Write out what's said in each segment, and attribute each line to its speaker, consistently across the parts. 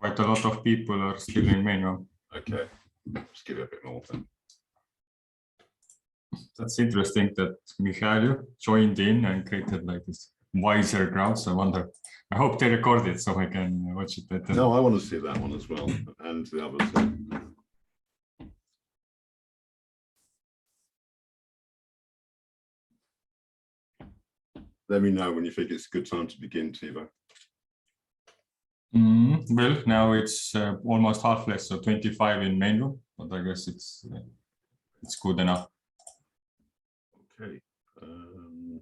Speaker 1: Quite a lot of people are still in manual.
Speaker 2: Okay, let's give it a bit more then.
Speaker 1: That's interesting that Michael joined in and created like this wiser crowds. I hope they record it so I can watch it better.
Speaker 2: No, I want to see that one as well, and the others. Let me know when you think it's a good time to begin, Thibaut.
Speaker 1: Well, now it's almost half less, so 25 in main room, but I guess it's good enough.
Speaker 2: Okay. I want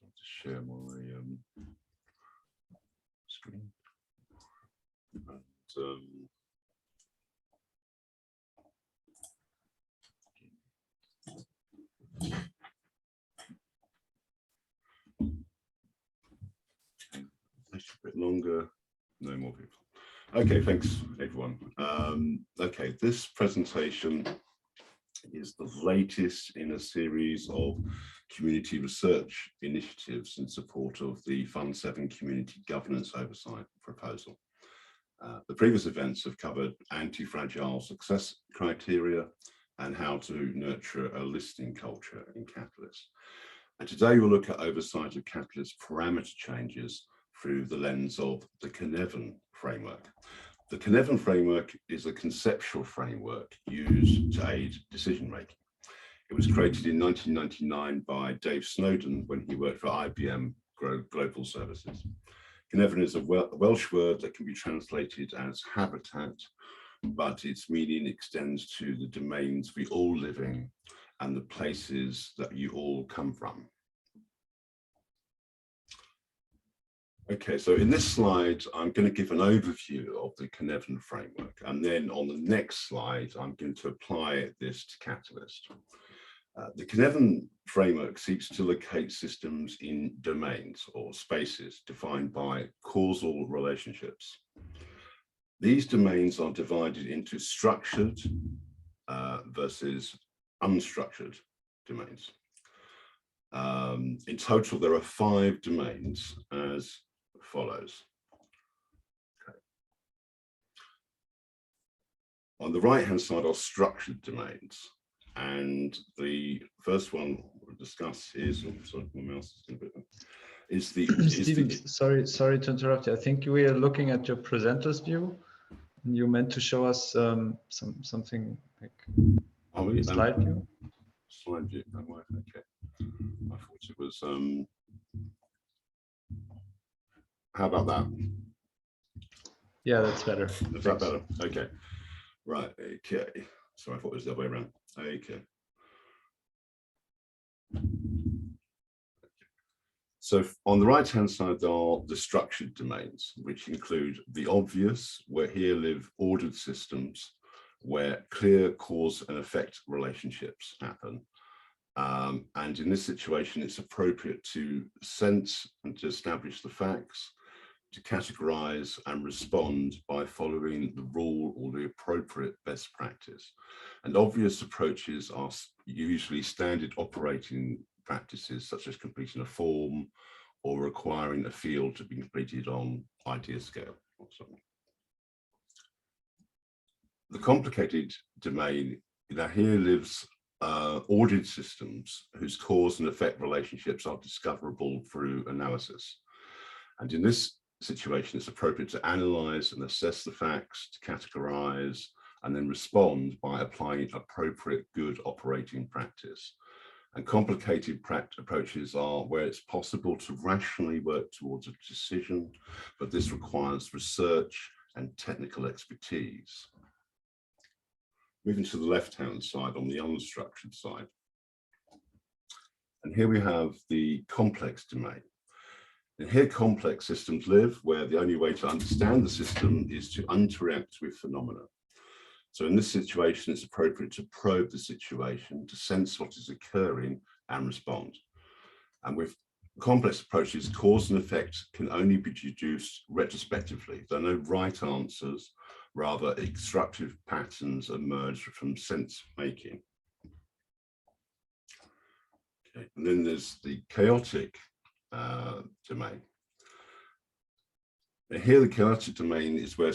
Speaker 2: to share my screen. And, a bit longer, no more people. Okay, thanks everyone. Okay, this presentation is the latest in a series of community research initiatives in support of the Fund 7 Community Governance Oversight proposal. The previous events have covered anti-fragile success criteria and how to nurture a listening culture in Catalyst. And today we'll look at oversight of Catalyst parameter changes through the lens of the Cynefin Framework. The Cynefin Framework is a conceptual framework used to aid decision-making. It was created in 1999 by Dave Snowden when he worked for IBM Global Services. Cynefin is a Welsh word that can be translated as habitat, but its meaning extends to the domains we all live in and the places that you all come from. Okay, so in this slide, I'm going to give an overview of the Cynefin framework, and then on the next slide, I'm going to apply this to Catalyst. The Cynefin framework seeks to locate systems in domains or spaces defined by causal relationships. These domains are divided into structured versus unstructured domains. In total, there are 5 domains as follows. Okay. On the right-hand side are structured domains, and the first one we'll discuss is, sorry, my mouse is a bit, is the
Speaker 3: Stephen, sorry to interrupt you. I think we are looking at your presenter's view, and you meant to show us something like slide view.
Speaker 2: Slide view. Oh, okay. I thought it was. How about that?
Speaker 3: Yeah, that's better.
Speaker 2: Is that better? Okay. Right. Okay. So I thought it was the other way around. Okay. So on the right-hand side are the structured domains, which include the obvious, where here live ordered systems, where clear cause and effect relationships happen. And in this situation, it's appropriate to sense and to establish the facts, to categorize and respond by following the rule or the appropriate best practice. And obvious approaches are usually standard operating practices, such as completing a form or requiring a field to be completed on idea scale or something. The complicated domain, now here lives ordered systems whose cause and effect relationships are discoverable through analysis. And in this situation, it's appropriate to analyze and assess the facts, to categorize, and then respond by applying appropriate good operating practice. And complicated approaches are where it's possible to rationally work towards a decision, but this requires research and technical expertise. Moving to the left-hand side, on the unstructured side. And here we have the complex domain. And here complex systems live, where the only way to understand the system is to interact with phenomena. So in this situation, it's appropriate to probe the situation, to sense what is occurring and respond. And with complex approaches, cause and effect can only be deduced retrospectively. There are no right answers, rather extractive patterns emerge from sense making. Okay. And then there's the chaotic domain. Here, the chaotic domain is where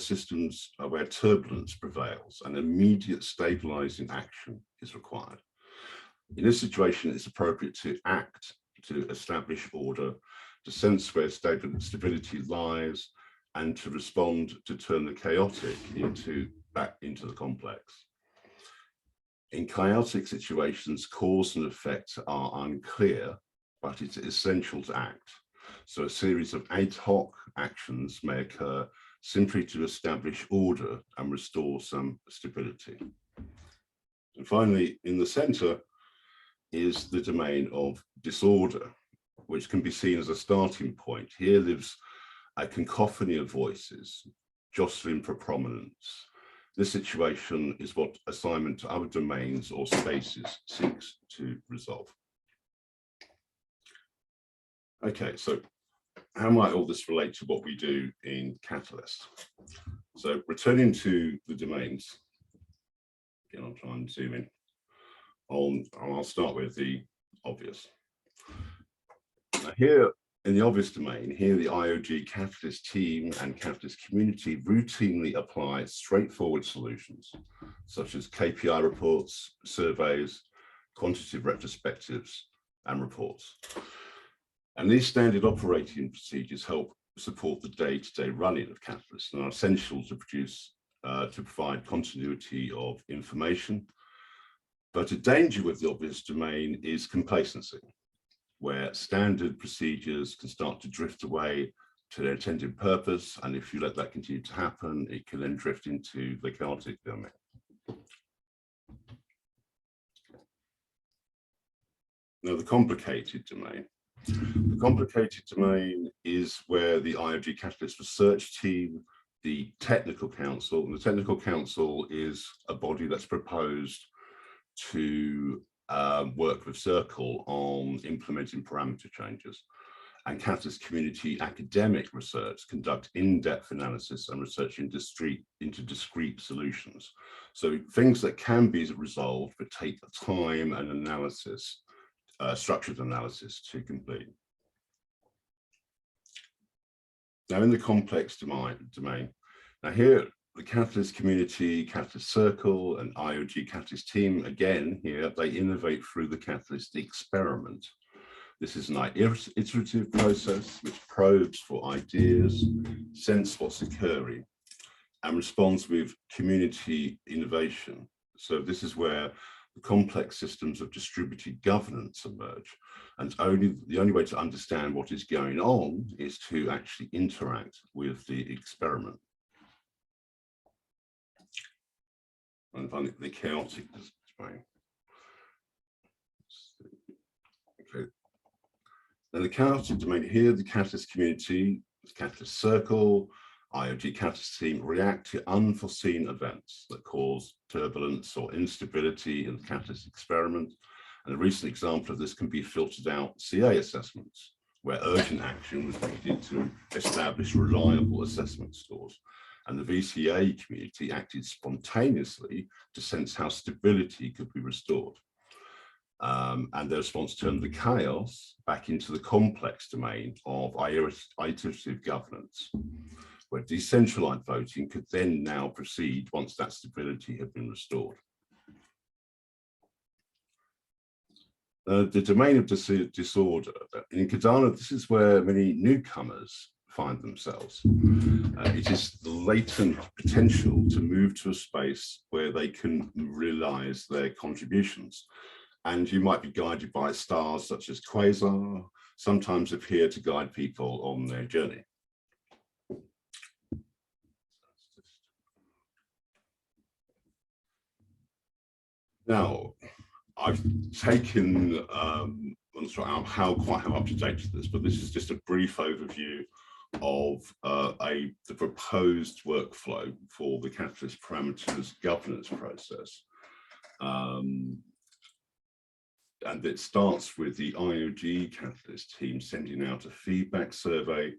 Speaker 2: where turbulence prevails and immediate stabilizing action is required. In this situation, it's appropriate to act to establish order, to sense where stability lies, and to respond to turn the chaotic back into the complex. In chaotic situations, cause and effect are unclear, but it's essential to act. So a series of ad hoc actions may occur simply to establish order and restore some stability. And finally, in the center is the domain of disorder, which can be seen as a starting point. Here lives a cacophony of voices, jostling for prominence. This situation is what assignment to other domains or spaces seeks to resolve. Okay, so how might all this relate to what we do in Catalyst? So returning to the domains, again, I'll try and zoom in. I'll start with the obvious. Now here in the obvious domain, here the IOG Catalyst team and Catalyst community routinely apply straightforward solutions, such as KPI reports, surveys, quantitative retrospectives, and reports. And these standard operating procedures help support the day-to-day running of Catalyst and are essential to provide continuity of information. But a danger with the obvious domain is complacency, where standard procedures can start to drift away to their intended purpose. And if you let that continue to happen, it can then drift into the chaotic domain. Now, the complicated domain. The complicated domain is where the IOG Catalyst research team, the technical council, and the technical council is a body that's proposed to work with Circle on implementing parameter changes, and Catalyst community academic research conduct in-depth analysis and research into discrete solutions. So things that can be resolved but take time and analysis, structured analysis to complete. Now in the complex domain, now here the Catalyst community, Catalyst Circle, and IOG Catalyst team, again, here, they innovate through the Catalyst experiment. This is an iterative process which probes for ideas, sense what's occurring, and responds with community innovation. So this is where the complex systems of distributed governance emerge. And the only way to understand what is going on is to actually interact with the experiment. And finally, the chaotic domain. Okay. Now the chaotic domain here, the Catalyst community, the Catalyst Circle, IOG Catalyst team react to unforeseen events that cause turbulence or instability in the Catalyst experiment. And a recent example of this can be filtered out CA assessments, where urgent action was needed to establish reliable assessment scores. And the VCA community acted spontaneously to sense how stability could be restored. And their response turned the chaos back into the complex domain of iterative governance, where decentralized voting could then now proceed once that stability had been restored. The domain of disorder. In Cardano, this is where many newcomers find themselves. It is the latent potential to move to a space where they can realize their contributions. And you might be guided by stars such as Quasar, sometimes appear to guide people on their journey. Now, I've taken, I'm not sure quite how up to date is this, but this is just a brief overview of the proposed workflow for the Catalyst parameters governance process. And it starts with the IOG Catalyst team sending out a feedback survey,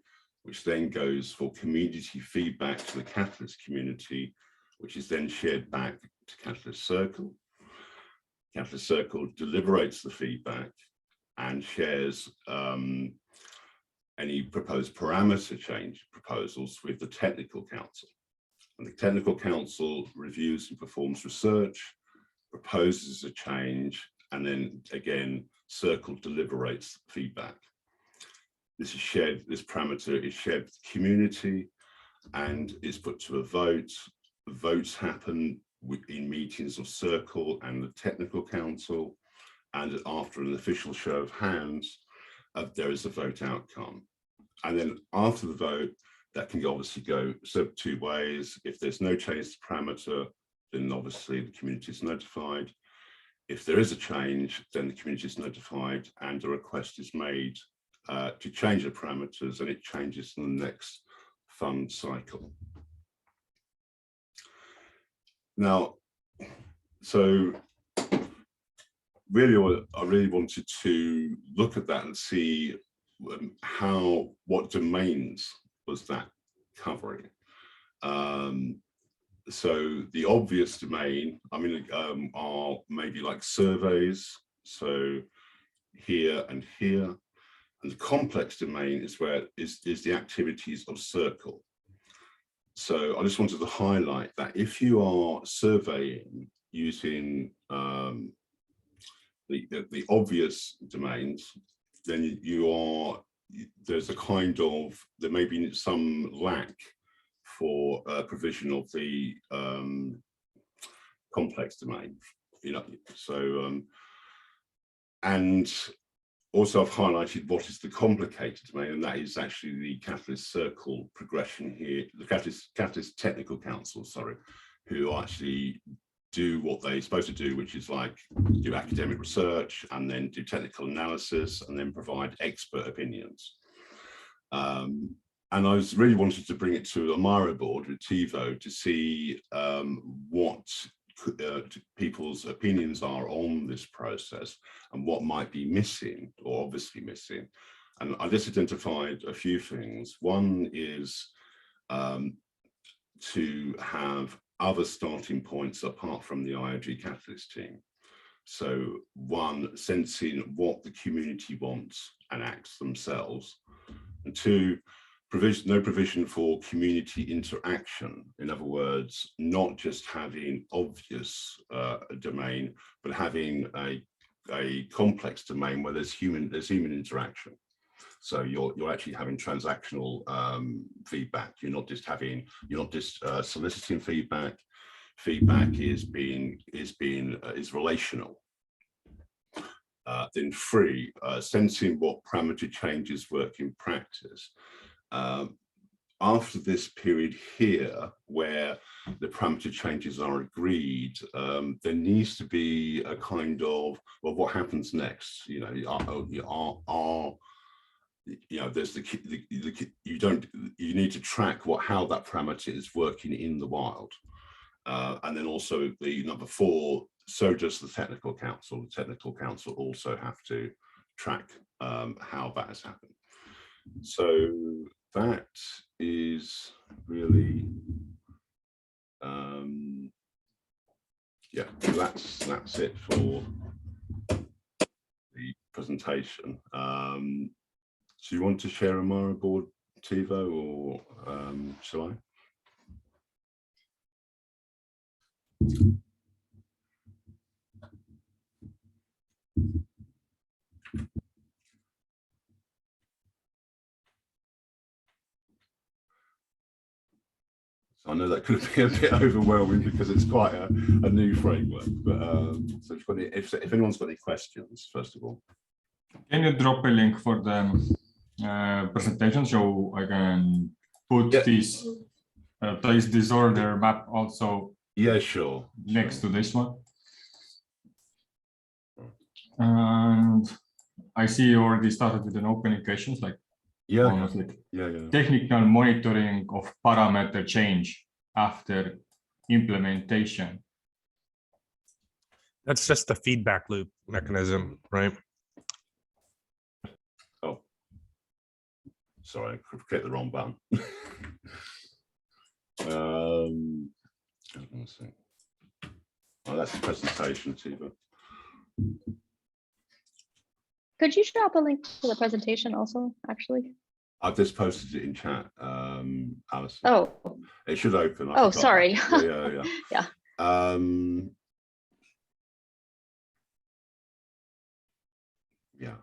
Speaker 2: which then goes for community feedback to the Catalyst community, which is then shared back to Catalyst Circle. Catalyst Circle deliberates the feedback and shares any proposed parameter change proposals with the technical council. And the technical council reviews and performs research, proposes a change, and then again, Circle deliberates feedback. This is shared, this parameter is shared with the community and is put to a vote. Votes happen in meetings of Circle and the technical council, and after an official show of hands, there is a vote outcome. And then after the vote, that can obviously go two ways. If there's no change to parameter, then obviously the community is notified. If there is a change, then the community is notified and a request is made to change the parameters, and it changes in the next fund cycle. Now, so really, I really wanted to look at that and see what domains was that covering. So the obvious domain, I mean, are maybe like surveys. So here and here, and the complex domain is where is the activities of Circle. So I just wanted to highlight that if you are surveying using the obvious domains, then there's a kind of, there may be some lack for provision of the complex domain, so and also I've highlighted what is the complicated domain, and that is actually the Catalyst Circle progression here, the Catalyst Technical Council, sorry, who actually do what they're supposed to do, which is like do academic research and then do technical analysis and then provide expert opinions. And I was really wanted to bring it to a Miro board with TiVo to see what people's opinions are on this process and what might be missing or obviously missing. And I just identified a few things. One is to have other starting points apart from the IOG Catalyst team. So one, sensing what the community wants and acts themselves. And two, no provision for community interaction. In other words, not just having obvious domain, but having a complex domain where there's human interaction. So you're actually having transactional feedback. You're not just soliciting feedback. Feedback is relational. Then three, sensing what parameter changes work in practice. After this period here, where the parameter changes are agreed, there needs to be a kind of, well, what happens next? There's you need to track how that parameter is working in the wild. And then also the number four, so does the technical council. The technical council also have to track how that has happened. So that is really, yeah, that's it for the presentation. So you want to share a Miro board, TiVo, or shall I? I know that could be a bit overwhelming because it's quite a new framework, but so if anyone's got any questions, first of all.
Speaker 1: Can you drop a link for the presentation so I can put this place disorder map also?
Speaker 2: Yeah, sure.
Speaker 1: Next to this one. And I see you already started with an opening questions, like almost like technical monitoring of parameter change after implementation.
Speaker 4: That's just the feedback loop mechanism, right?
Speaker 2: Oh, sorry, I clicked the wrong button. Let's see. Oh, that's the presentation, TiVo.
Speaker 5: Could you drop a link to the presentation also, actually?
Speaker 2: I've just posted it in chat, Alison.
Speaker 5: Oh.
Speaker 2: It should open.
Speaker 5: Oh, sorry.
Speaker 2: Yeah.
Speaker 5: Yeah.
Speaker 2: Yeah.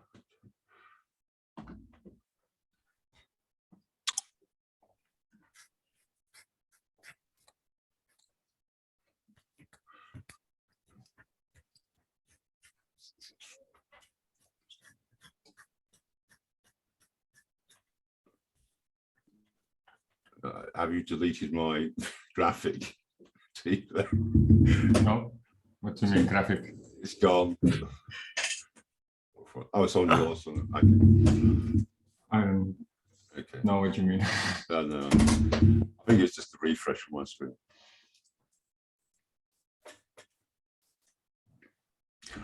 Speaker 2: Have you deleted my graphic?
Speaker 1: No, what do you mean graphic?
Speaker 2: It's gone. Oh, it's on yours.
Speaker 1: I don't know what you mean.
Speaker 2: No. I think it's just a refresh on my screen.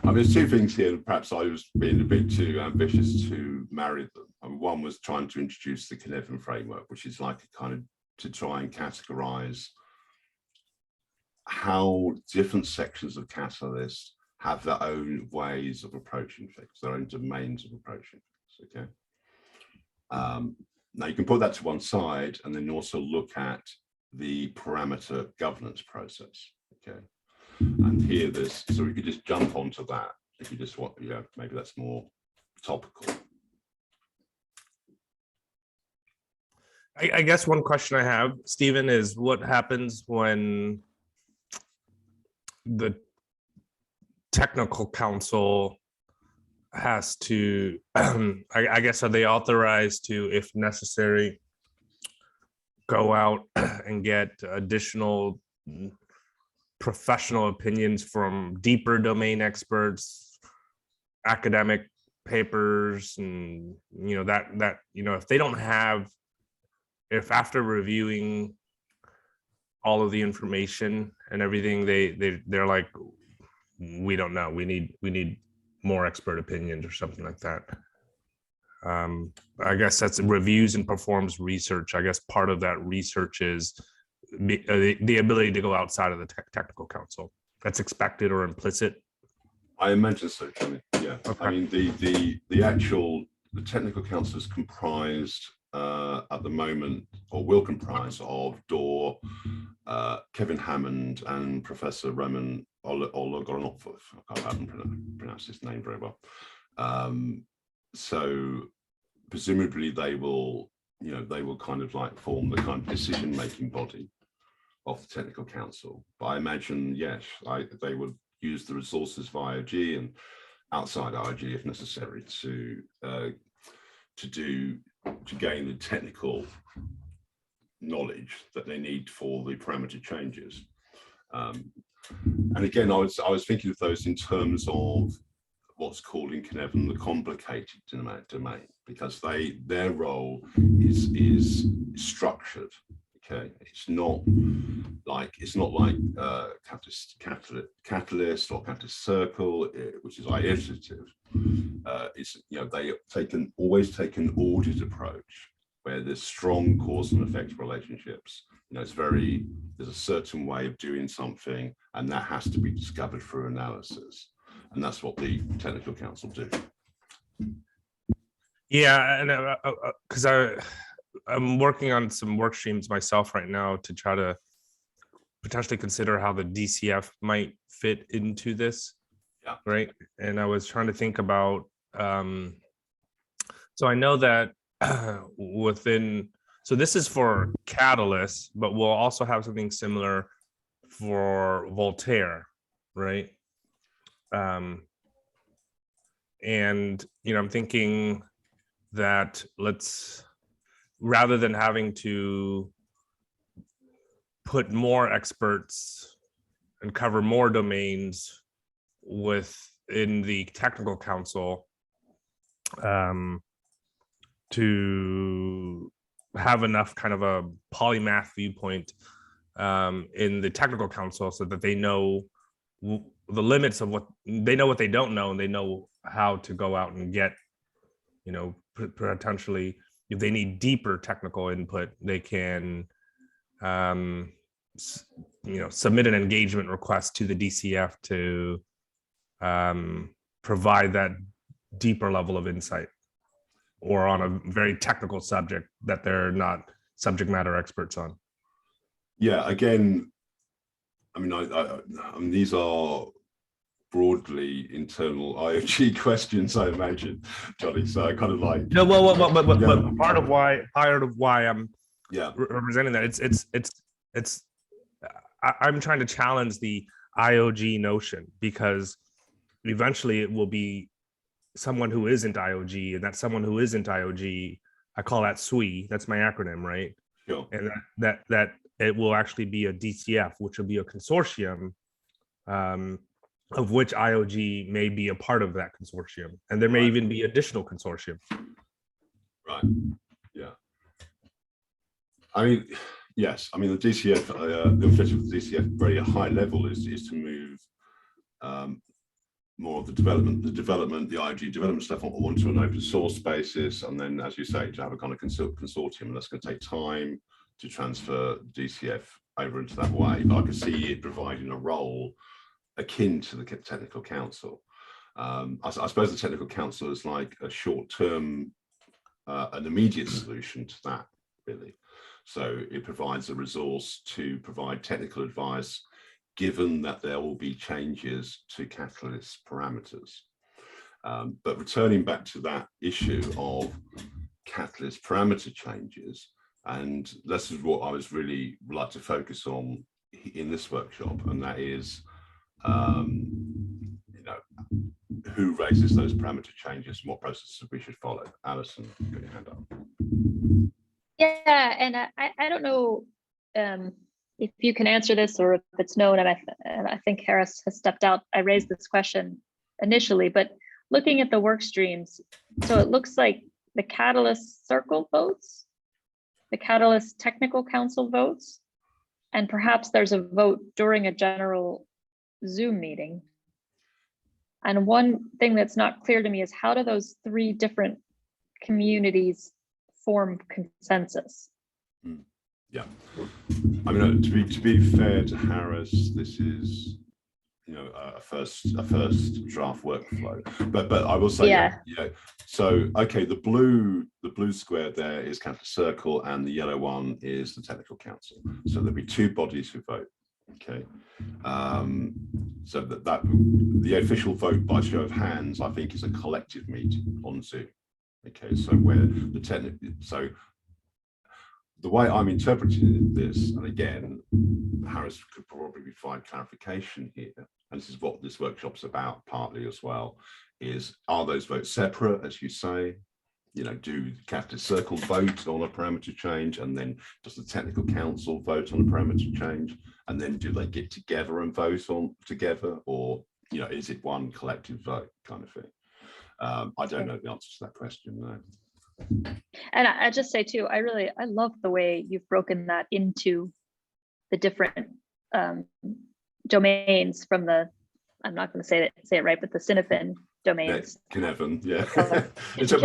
Speaker 2: I mean, there's two things here. Perhaps I was being a bit too ambitious to marry them. And one was trying to introduce the Cynefin Framework, which is like a kind of to try and categorize how different sections of Catalyst have their own ways of approaching things, their own domains of approaching things, okay? Now you can put that to one side and then also look at the parameter governance process, okay? And here there's, so we could just jump onto that if you just want, yeah, maybe that's more topical.
Speaker 4: I guess one question I have, Stephen, is what happens when the technical council has to, I guess, are they authorized to, if necessary, go out and get additional professional opinions from deeper domain experts, academic papers, and if they don't have, if after reviewing all of the information and everything, they're like, we don't know, we need more expert opinions or something like that. I guess that's reviews and performs research. I guess part of that research is the ability to go outside of the technical council. That's expected or implicit.
Speaker 2: I imagine so, Johnny. Yeah.
Speaker 4: Okay.
Speaker 2: I mean, the technical council is comprised at the moment, or will comprise, of Dor, Kevin Hammond, and Professor Roman Ologoronopoulos. I haven't pronounced his name very well. So presumably they will kind of like form the kind of decision-making body of the technical council. But I imagine, yes, they would use the resources of IOG and outside IOG if necessary to gain the technical knowledge that they need for the parameter changes. And again, I was thinking of those in terms of what's called in Cynefin the complicated domain, because their role is structured. Okay, it's not like Catalyst or Catalyst Circle, which is iterative. It's, they always take an ordered approach where there's strong cause and effect relationships. There's a certain way of doing something, and that has to be discovered through analysis, and that's what the technical council do.
Speaker 4: Yeah, and because I'm working on some work streams myself right now to try to potentially consider how the DCF might fit into this.
Speaker 2: Yeah.
Speaker 4: Right. And I was trying to think about, so I know that so this is for Catalyst, but we'll also have something similar for Voltaire, right? And, I'm thinking that rather than having to put more experts and cover more domains within the technical council, to have enough kind of a polymath viewpoint in the technical council so that they know the limits of what they don't know, and they know how to go out and get, potentially, if they need deeper technical input, they can submit an engagement request to the DCF to provide that deeper level of insight. or on a very technical subject that they're not subject matter experts on.
Speaker 2: Yeah, again, I mean, these are broadly internal IoG questions, I imagine, Johnny. So I kind of like.
Speaker 4: No, but part of why I'm representing that I'm trying to challenge the IoG notion, because eventually it will be someone who isn't IoG, and that someone who isn't IoG, I call that SWE. That's my acronym, right?
Speaker 2: Sure.
Speaker 4: And that it will actually be a DCF, which will be a consortium, of which IoG may be a part of that consortium, and there may even be additional consortium.
Speaker 2: Right. Yeah. I mean, yes. I mean, the DCF, the objective of the DCF, very high level, is to move more of the development, the IoG development stuff onto an open source basis, and then, as you say, to have a kind of consortium. And that's going to take time to transfer DCF over into that way. But I can see it providing a role akin to the technical council. I suppose the technical council is like a short-term, an immediate solution to that, really. So it provides a resource to provide technical advice, given that there will be changes to catalyst parameters. But returning back to that issue of catalyst parameter changes, and this is what I was really like to focus on in this workshop, and that is, you know, who raises those parameter changes and what processes we should follow. Alison, you got your hand up.
Speaker 5: Yeah, and I don't know if you can answer this or if it's known, and I think Harris has stepped out. I raised this question initially, but looking at the work streams, so it looks like the Catalyst Circle votes, the Catalyst Technical Council votes, and perhaps there's a vote during a general Zoom meeting. And one thing that's not clear to me is, how do those three different communities form consensus?
Speaker 2: Yeah, I mean, to be fair to Harris, this is, you know, a first draft workflow. But I will say,
Speaker 5: yeah.
Speaker 2: You know, so okay, the blue square there is Catalyst Circle, and the yellow one is the Technical Council. So there'll be two bodies who vote. Okay, so that the official vote by show of hands, I think, is a collective meeting on Zoom. Okay, so where the technical, so the way I'm interpreting this, and again, Harris could probably find clarification here, and this is what this workshop's about partly as well, is, are those votes separate, as you say? You know, do Catalyst Circle vote on a parameter change, and then does the Technical Council vote on a parameter change, and then do they get together and vote on together, or, you know, is it one collective vote kind of thing? I don't know the answer to that question, no.
Speaker 5: And I just say too, I love the way you've broken that into the different domains from the, I'm not going to say it right, but the Cynefin domains.
Speaker 2: Yeah, Cynefin, yeah.
Speaker 5: Oh,
Speaker 2: It took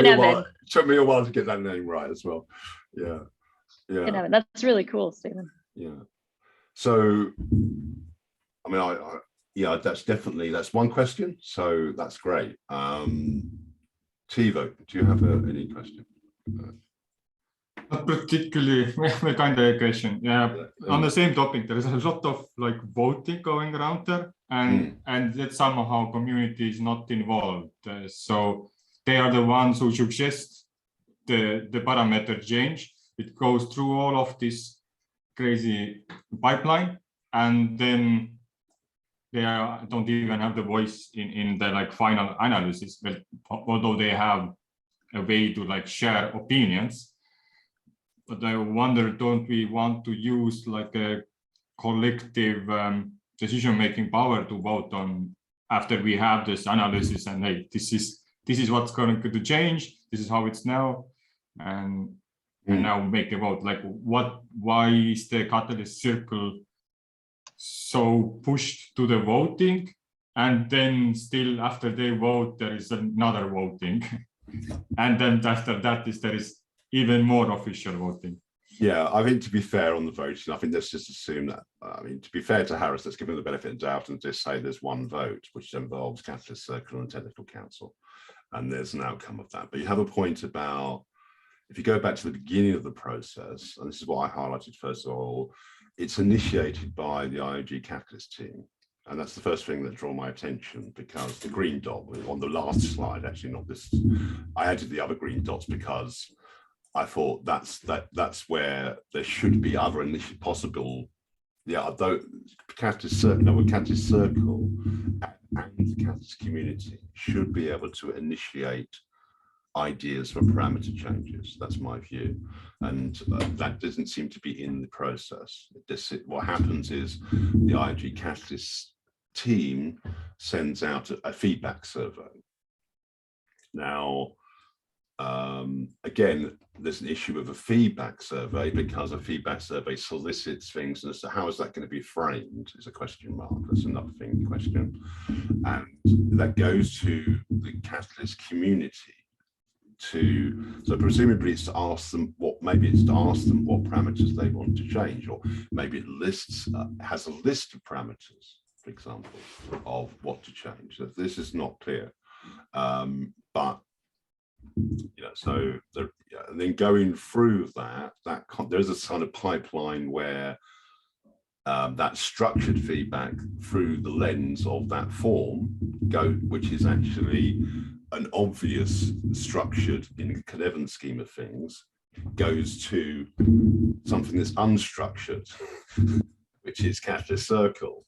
Speaker 2: me a while to get that name right as well. Yeah, yeah.
Speaker 5: Cynefin, that's really cool, Stephen.
Speaker 2: Yeah. So, I mean, yeah, that's one question. So that's great. Tivo, do you have any question?
Speaker 1: Not particularly, well, kind of a question. Yeah, on the same topic, there is a lot of like voting going around there, and that somehow community is not involved. So they are the ones who suggest the parameter change. It goes through all of this crazy pipeline, and then they don't even have the voice in the like final analysis. But although they have a way to like share opinions, but I wonder, don't we want to use like a collective decision-making power to vote on after we have this analysis, and hey, this is what's going to change, this is how it's now, and now make a vote. Like, why is the Catalyst Circle so pushed to the voting, and then still after they vote there is another voting, and then after that there is even more official voting?
Speaker 2: Yeah, I think, to be fair on the voting, I think let's just assume that, I mean, to be fair to Harris, let's give him the benefit of the doubt and just say there's one vote, which involves Catalyst Circle and Technical Council. and there's an outcome of that. But you have a point about, if you go back to the beginning of the process, and this is what I highlighted first of all, it's initiated by the IOG Catalyst team. And that's the first thing that drew my attention, because the green dot on the last slide, actually not this, I added the other green dots because I thought that's where there should be other initial possible, although Catalyst Circle, Catalyst Circle and the Catalyst community should be able to initiate ideas for parameter changes. That's my view, and that doesn't seem to be in the process. What happens is the IOG Catalyst team sends out a feedback survey. Now, again, there's an issue of a feedback survey, because a feedback survey solicits things, and so how is that going to be framed is a question mark. That's another question, and that goes to the Catalyst community. So presumably it's to ask them what parameters they want to change, or maybe it has a list of parameters, for example, of what to change. So this is not clear, but so and then going through that there's a kind of pipeline where that structured feedback through the lens of that form which is actually an obvious structured in the Cynefin scheme of things, goes to something that's unstructured, which is Catalyst Circle,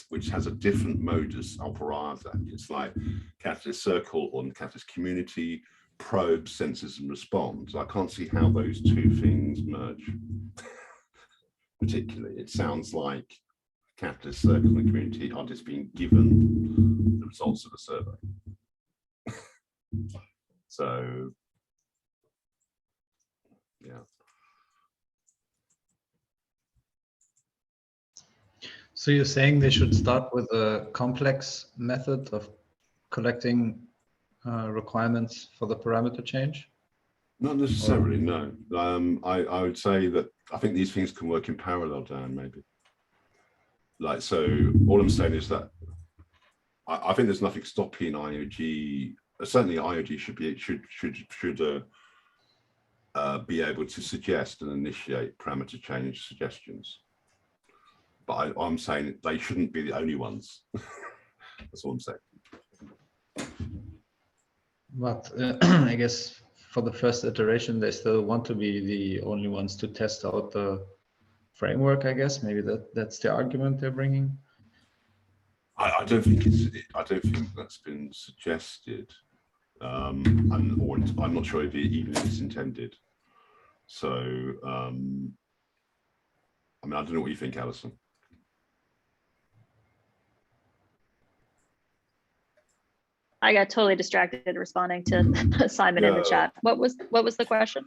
Speaker 2: which has a different modus operandi. It's like Catalyst Circle or Catalyst community probes, senses, and responds. I can't see how those two things merge. Particularly, it sounds like Catalyst Circle and the community are just being given the results of a survey. So, yeah.
Speaker 3: So you're saying they should start with a complex method of collecting requirements for the parameter change?
Speaker 2: Not necessarily, no. I would say that I think these things can work in parallel, Dan, maybe. Like, so all I'm saying is that I think there's nothing stopping IOG. Certainly, IOG should be able to suggest and initiate parameter change suggestions. But I'm saying they shouldn't be the only ones. That's all I'm saying.
Speaker 3: But I guess for the first iteration, they still want to be the only ones to test out the framework. I guess maybe that's the argument they're bringing.
Speaker 2: I don't think that's been suggested. I'm not sure if even it's intended. So, I mean, I don't know what you think, Alison.
Speaker 5: I got totally distracted responding to Simon in the chat. What was the question?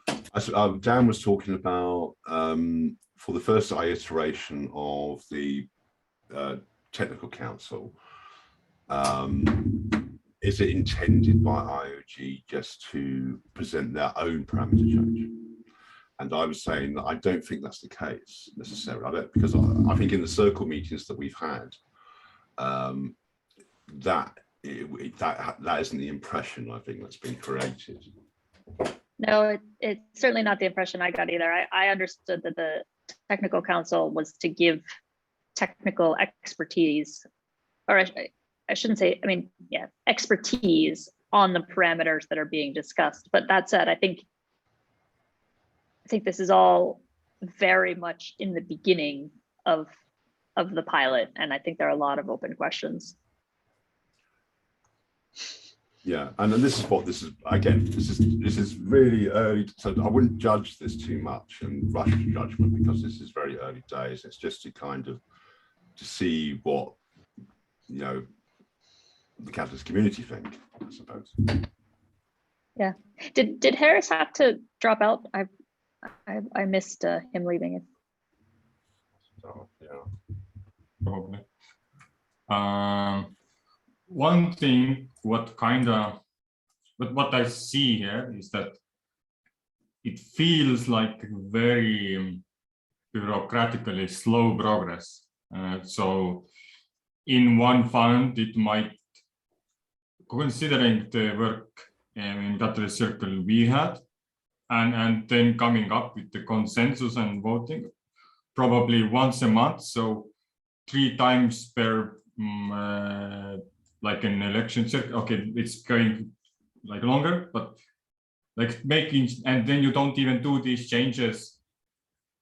Speaker 2: Dan was talking about for the first iteration of the technical council. Is it intended by IOG just to present their own parameter change? And I was saying that I don't think that's the case necessarily, because I think in the circle meetings that we've had, that isn't the impression I think that's been created.
Speaker 5: No, it's certainly not the impression I got either. I understood that the technical council was to give technical expertise, or I shouldn't say, I mean, yeah, expertise on the parameters that are being discussed. But that said, I think this is all very much in the beginning of the pilot, and I think there are a lot of open questions.
Speaker 2: Yeah, and this is really early, so I wouldn't judge this too much and rush to judgment, because this is very early days. It's just to see what the Catalyst community think, I suppose.
Speaker 5: Yeah. Did Harris have to drop out? I missed him leaving it.
Speaker 2: So, yeah.
Speaker 1: Probably. One thing, what I see here is that it feels like very bureaucratically slow progress. So in one fund, it might considering the work in Catalyst Circle we had, and then coming up with the consensus and voting, probably once a month, so 3 times per like an election circle. Okay, it's going like longer, but like making, and then you don't even do these changes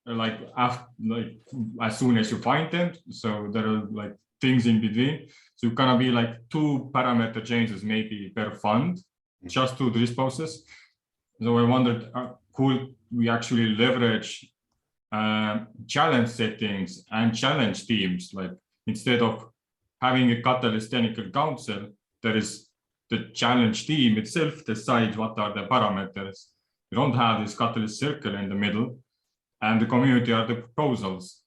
Speaker 1: like after, like as soon as you find them. So there are like things in between. So it's gonna be like 2 parameter changes maybe per fund, just to this process. So I wondered, could we actually leverage challenge settings and challenge teams? Like instead of having a Catalyst Technical Council, there is the challenge team itself decides what are the parameters. You don't have this Catalyst Circle in the middle, and the community are the proposals.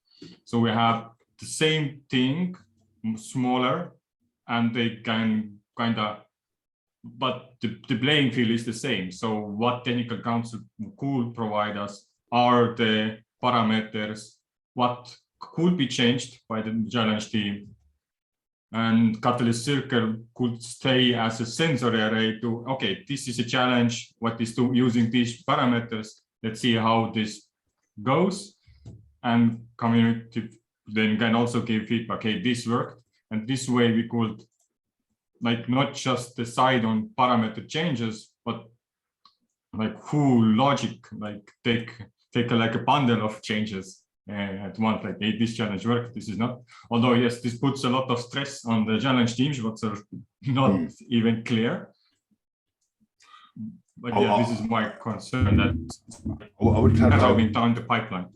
Speaker 1: So we have the same thing, smaller, and they can kind of, but the playing field is the same. So what Technical Council could provide us are the parameters, what could be changed by the challenge team. And Catalyst Circle could stay as a sensory array to, okay, this is a challenge, what is to using these parameters, let's see how this goes. And community then can also give feedback, hey, this worked. And this way we could like not just decide on parameter changes, but like full logic, like take like a bundle of changes at once, like, hey, this challenge worked, this is not. Although yes, this puts a lot of stress on the challenge teams, but are not even clear. But yeah, this is my concern that
Speaker 2: I would clarify
Speaker 1: down the pipeline.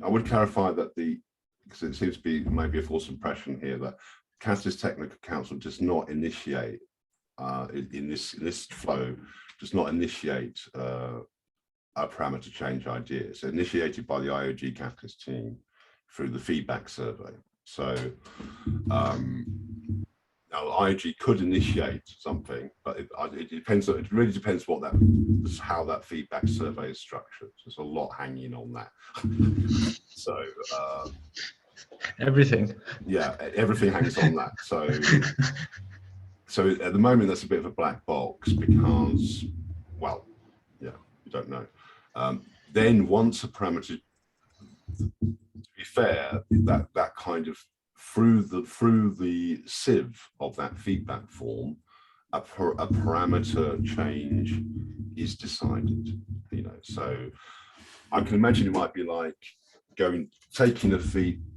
Speaker 2: I would clarify that because it seems to be maybe a false impression here that Catalyst Technical Council does not initiate in this flow, does not initiate a parameter change idea. It's initiated by the IOG Catalyst team through the feedback survey. So now IOG could initiate something, but it depends. It really depends how that feedback survey is structured. There's a lot hanging on that. So
Speaker 3: everything.
Speaker 2: Yeah, everything hangs on that. So at the moment that's a bit of a black box because, well, yeah, you don't know. Then once a parameter, to be fair, that kind of through the sieve of that feedback form, a parameter change is decided. You know, so I can imagine it might be like taking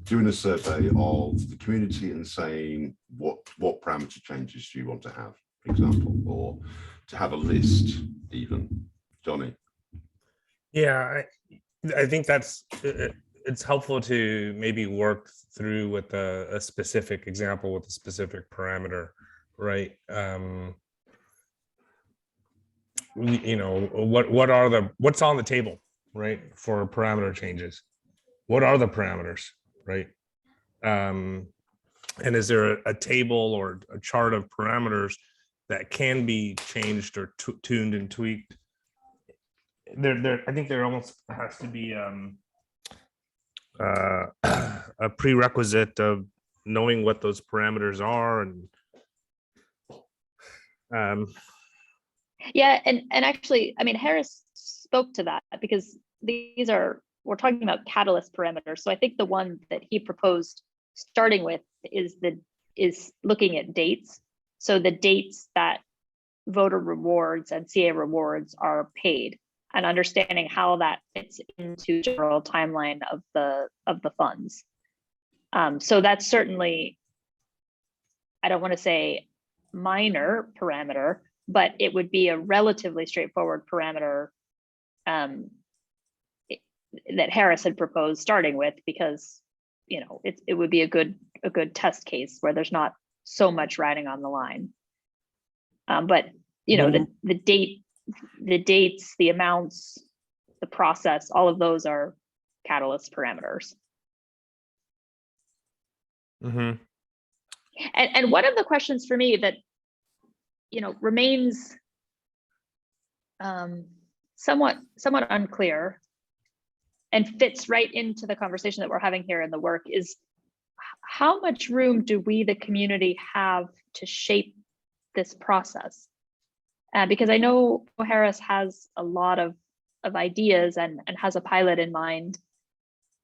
Speaker 2: doing a survey of the community and saying what parameter changes do you want to have, for example, or to have a list even. Johnny.
Speaker 4: Yeah, I think it's helpful to maybe work through with a specific example with a specific parameter, right? You know, what's on the table, right, for parameter changes? What are the parameters, right? And is there a table or a chart of parameters that can be changed or tuned and tweaked? I think there almost has to be a prerequisite of knowing what those parameters are, and
Speaker 5: yeah, and actually, I mean, Harris spoke to that because we're talking about catalyst parameters. So I think the one that he proposed starting with is looking at dates. So the dates that voter rewards and CA rewards are paid, and understanding how that fits into general timeline of the funds. So that's certainly, I don't want to say minor parameter, but it would be a relatively straightforward parameter that Harris had proposed starting with, because you know it would be a good test case where there's not so much riding on the line. But you know, the dates, the amounts, the process, all of those are catalyst parameters.
Speaker 4: Mm-hmm.
Speaker 5: And one of the questions for me that, you know, remains somewhat unclear and fits right into the conversation that we're having here in the work is, how much room do we, the community, have to shape this process? Because I know Harris has a lot of ideas and has a pilot in mind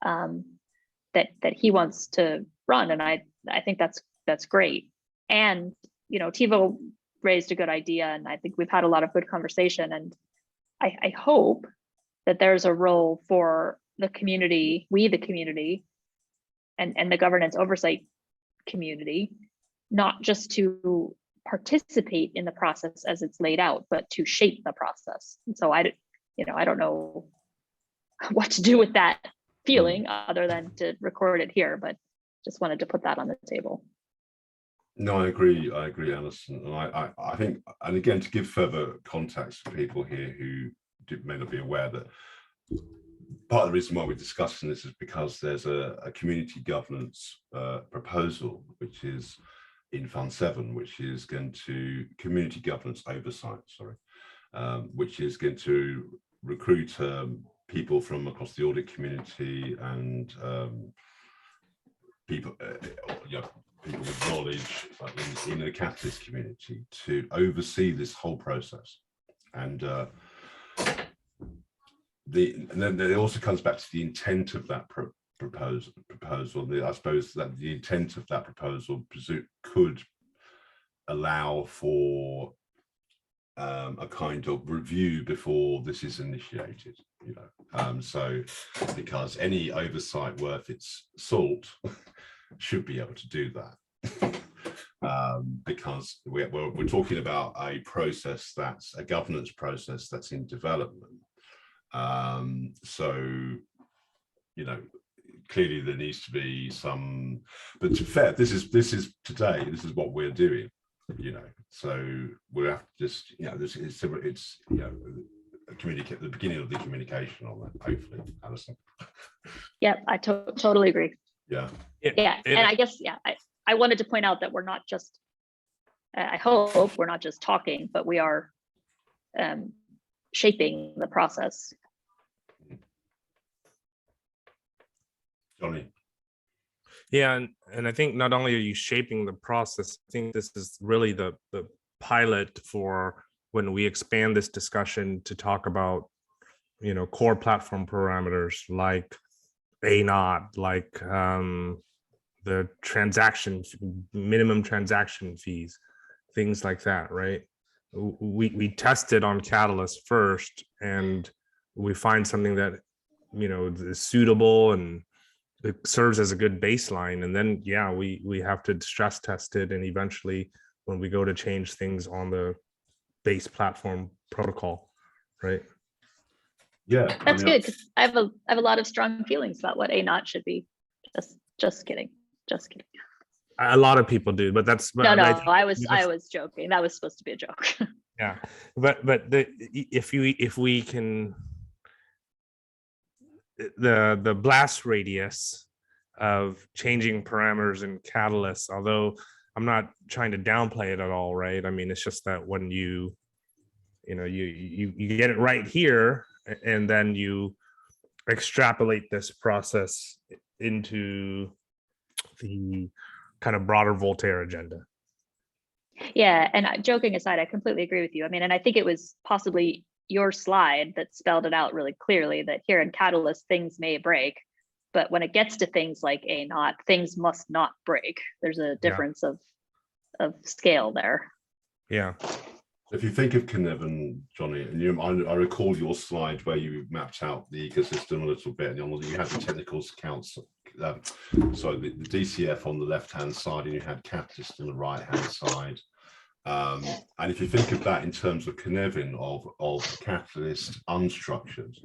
Speaker 5: that he wants to run, and I think that's great. And Tivo raised a good idea, and I think we've had a lot of good conversation, and I hope that there's a role for the community, the community, and the governance oversight community, not just to participate in the process as it's laid out, but to shape the process. And so I don't know what to do with that feeling other than to record it here, but just wanted to put that on the table.
Speaker 2: No, I agree, Alison. And I think, and again, to give further context to people here who may not be aware, that part of the reason why we're discussing this is because there's a community governance proposal, which is in Fund 7, which is going to community governance oversight, which is going to recruit people from across the audit community and people with knowledge in the Catalyst community to oversee this whole process. And then it also comes back to the intent of that proposal. I suppose that the intent of that proposal could allow for a kind of review before this is initiated, so because any oversight worth its salt should be able to do that, because we're talking about a process that's a governance process that's in development. So clearly there needs to be some, but to be fair, this is what we're doing, so we'll have to just, it's communicate the beginning of the communication on that, hopefully, Alison.
Speaker 5: Yeah, I totally agree.
Speaker 2: Yeah.
Speaker 5: And I guess, I wanted to point out that we're not just, I hope we're not just talking, but we are shaping the process.
Speaker 2: Johnny.
Speaker 4: Yeah, and I think not only are you shaping the process, I think this is really the pilot for when we expand this discussion to talk about, core platform parameters like A0, like the minimum transaction fees, things like that, right? We tested on Catalyst first, and we find something that is suitable and it serves as a good baseline, and then we have to stress test it, and eventually when we go to change things on the base platform protocol, right?
Speaker 5: Yeah, that's good, because I have a lot of strong feelings about what A0 should be. Just kidding.
Speaker 4: A lot of people do, but that's
Speaker 5: no. I was joking. That was supposed to be a joke.
Speaker 4: Yeah, but if we can, the blast radius of changing parameters in Catalyst, although I'm not trying to downplay it at all, right? I mean, it's just that when you get it right here, and then you extrapolate this process into the kind of broader Voltaire agenda.
Speaker 5: Yeah, and joking aside, I completely agree with you. I mean, and I think it was possibly your slide that spelled it out really clearly, that here in Catalyst, things may break, but when it gets to things like A0, things must not break. There's a difference of scale there.
Speaker 4: Yeah.
Speaker 2: If you think of Cynefin, Johnny, and I recall your slide where you mapped out the ecosystem a little bit, and you had the technical accounts, the DCF on the left-hand side, and you had Catalyst on the right-hand side. And if you think of that in terms of Cynefin, of Catalyst unstructured,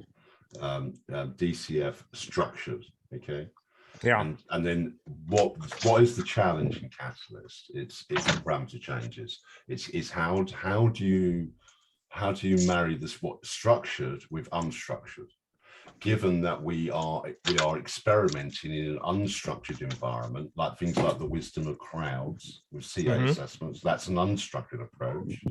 Speaker 2: DCF structured, okay?
Speaker 4: Yeah.
Speaker 2: And then what is the challenge in Catalyst? It's the parameter changes. It's how do you marry this structured with unstructured, given that we are experimenting in an unstructured environment, like things like the wisdom of crowds with CA assessments. That's an unstructured approach,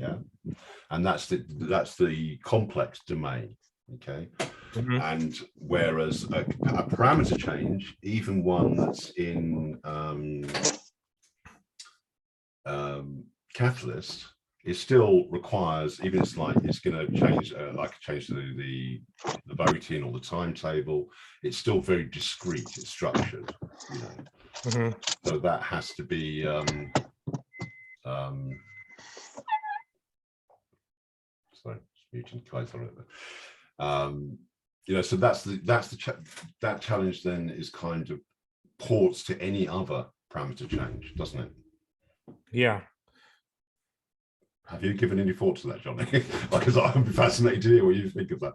Speaker 2: and that's the complex domain. Okay. And whereas a parameter change, even one that's in Catalyst, it still requires, even it's like it's going to change, change the voting or the timetable. It's still very discrete. It's structured, you know. So that has to be. Sorry, muting quite on it. You know, so that challenge then is kind of ports to any other parameter change, doesn't it?
Speaker 4: Yeah.
Speaker 2: Have you given any thought to that, Johnny? Because I'm fascinated to hear what you think of that.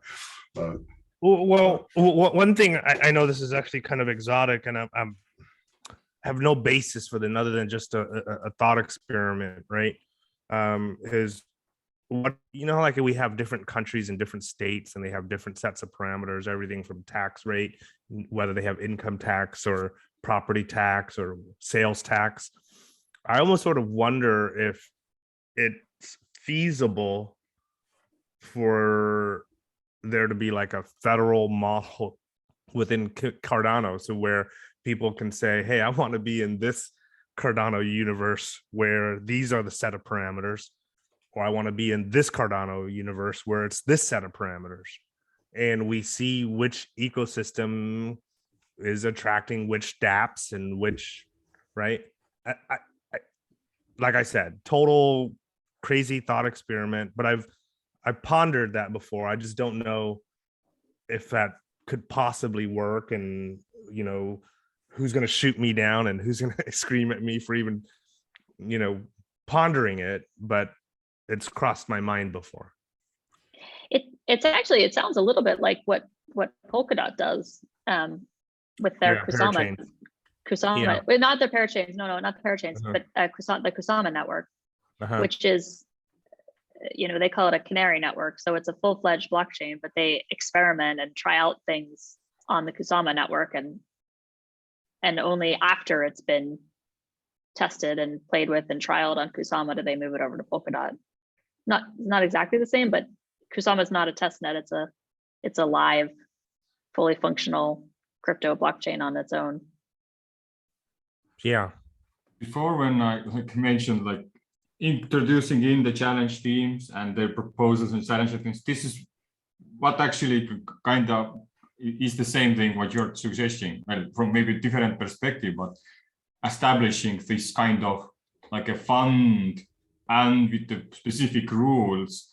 Speaker 4: Well, one thing I know, this is actually kind of exotic, and I'm have no basis for it other than just a thought experiment, right? Is what, you know, like we have different countries in different states, and they have different sets of parameters, everything from tax rate, whether they have income tax or property tax or sales tax. I almost sort of wonder if it's feasible for there to be like a federal model within Cardano, so where people can say, hey, I want to be in this Cardano universe where these are the set of parameters, or I want to be in this Cardano universe where it's this set of parameters, and we see which ecosystem is attracting which dApps and which, right? I like I said, total crazy thought experiment, but I've pondered that before. I just don't know if that could possibly work, and you know, who's going to shoot me down and who's going to scream at me for even, you know, pondering it, but it's crossed my mind before.
Speaker 5: It's actually, it sounds a little bit like what Polkadot does with their Kusama.
Speaker 4: Yeah.
Speaker 5: Well, not the parachains, no, not the parachains, but the Kusama network, which is, you know, they call it a canary network. So it's a full-fledged blockchain, but they experiment and try out things on the Kusama network, and only after it's been tested and played with and trialed on Kusama do they move it over to Polkadot. Not exactly the same, but Kusama is not a test net. It's a live, fully functional crypto blockchain on its own.
Speaker 4: Yeah.
Speaker 1: Before, when I mentioned like introducing in the challenge teams and their proposals and challenge things, this is what actually kind of is the same thing what you're suggesting, well, from maybe a different perspective, but establishing this kind of like a fund and with the specific rules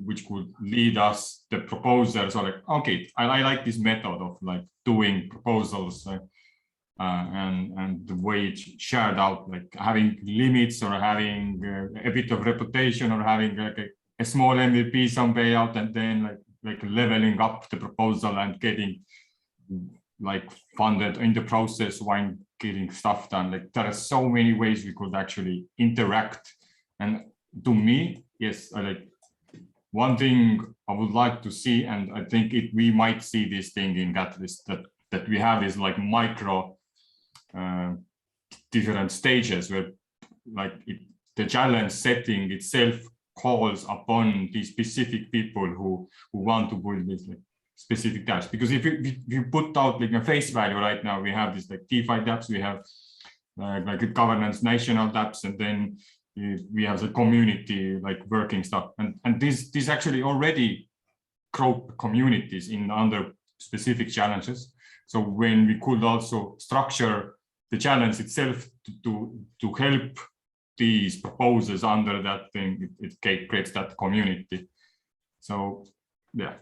Speaker 1: which could lead us, the proposers are like, okay, I like this method of like doing proposals and the way it's shared out, like having limits or having a bit of reputation or having like a small MVP, some payout, and then like leveling up the proposal and getting like funded in the process while getting stuff done. Like there are so many ways we could actually interact. And to me, yes, I like one thing I would like to see, and I think we might see this thing in Catalyst, that we have is like micro different stages where like the challenge setting itself calls upon these specific people who want to build this like specific dApps. Because if you put out like a face value right now, we have this like DeFi dApps, we have like a governance national dApps, and then we have the community like working stuff, and these actually already grow communities in under specific challenges. So when we could also structure the challenge itself to help these proposals under that thing, it creates that community. So yeah.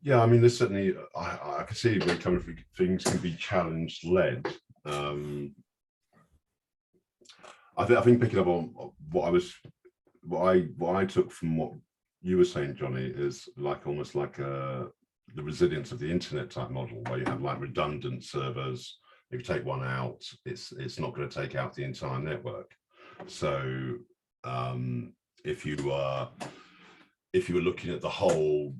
Speaker 2: Yeah, I mean, there's certainly, I can see where coming from, things can be challenge led. I think picking up on what I took from what you were saying, Johnny, is like almost like the resilience of the internet type model, where you have like redundant servers. If you take one out, it's not going to take out the entire network. So if you were looking at the whole,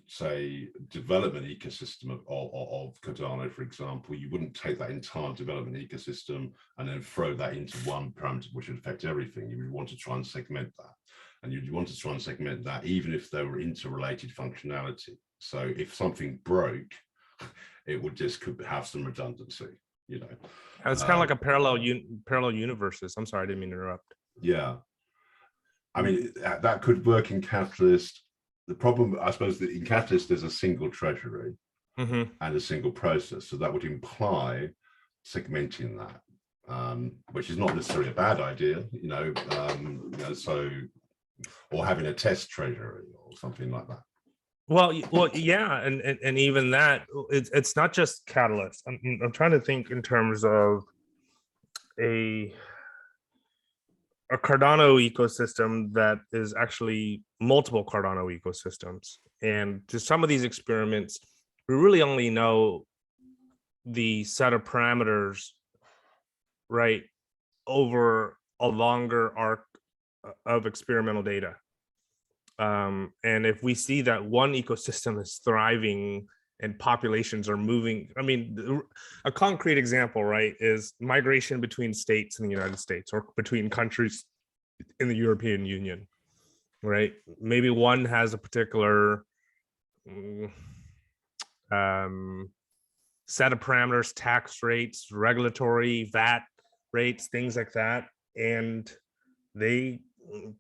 Speaker 2: say, development ecosystem of Cardano, for example, you wouldn't take that entire development ecosystem and then throw that into one parameter which would affect everything. You would want to try and segment that, and you'd want to try and segment that even if there were interrelated functionality. So if something broke, it would just could have some redundancy. you know.
Speaker 4: It's kind of like a parallel universes. I'm sorry, I didn't mean to interrupt.
Speaker 2: Yeah. I mean, that could work in Catalyst. The problem, I suppose, that in Catalyst, there's a single treasury and a single process. So that would imply segmenting that, which is not necessarily a bad idea, you know, so, or having a test treasury or something like that.
Speaker 4: Well, yeah, and even that, it's not just Catalyst. I'm trying to think in terms of a Cardano ecosystem that is actually multiple Cardano ecosystems. And to some of these experiments, we really only know the set of parameters, right, over a longer arc of experimental data. And if we see that one ecosystem is thriving and populations are moving, I mean, a concrete example, right, is migration between states in the United States or between countries in the European Union, right? Maybe one has a particular set of parameters, tax rates, regulatory, VAT rates, things like that, and they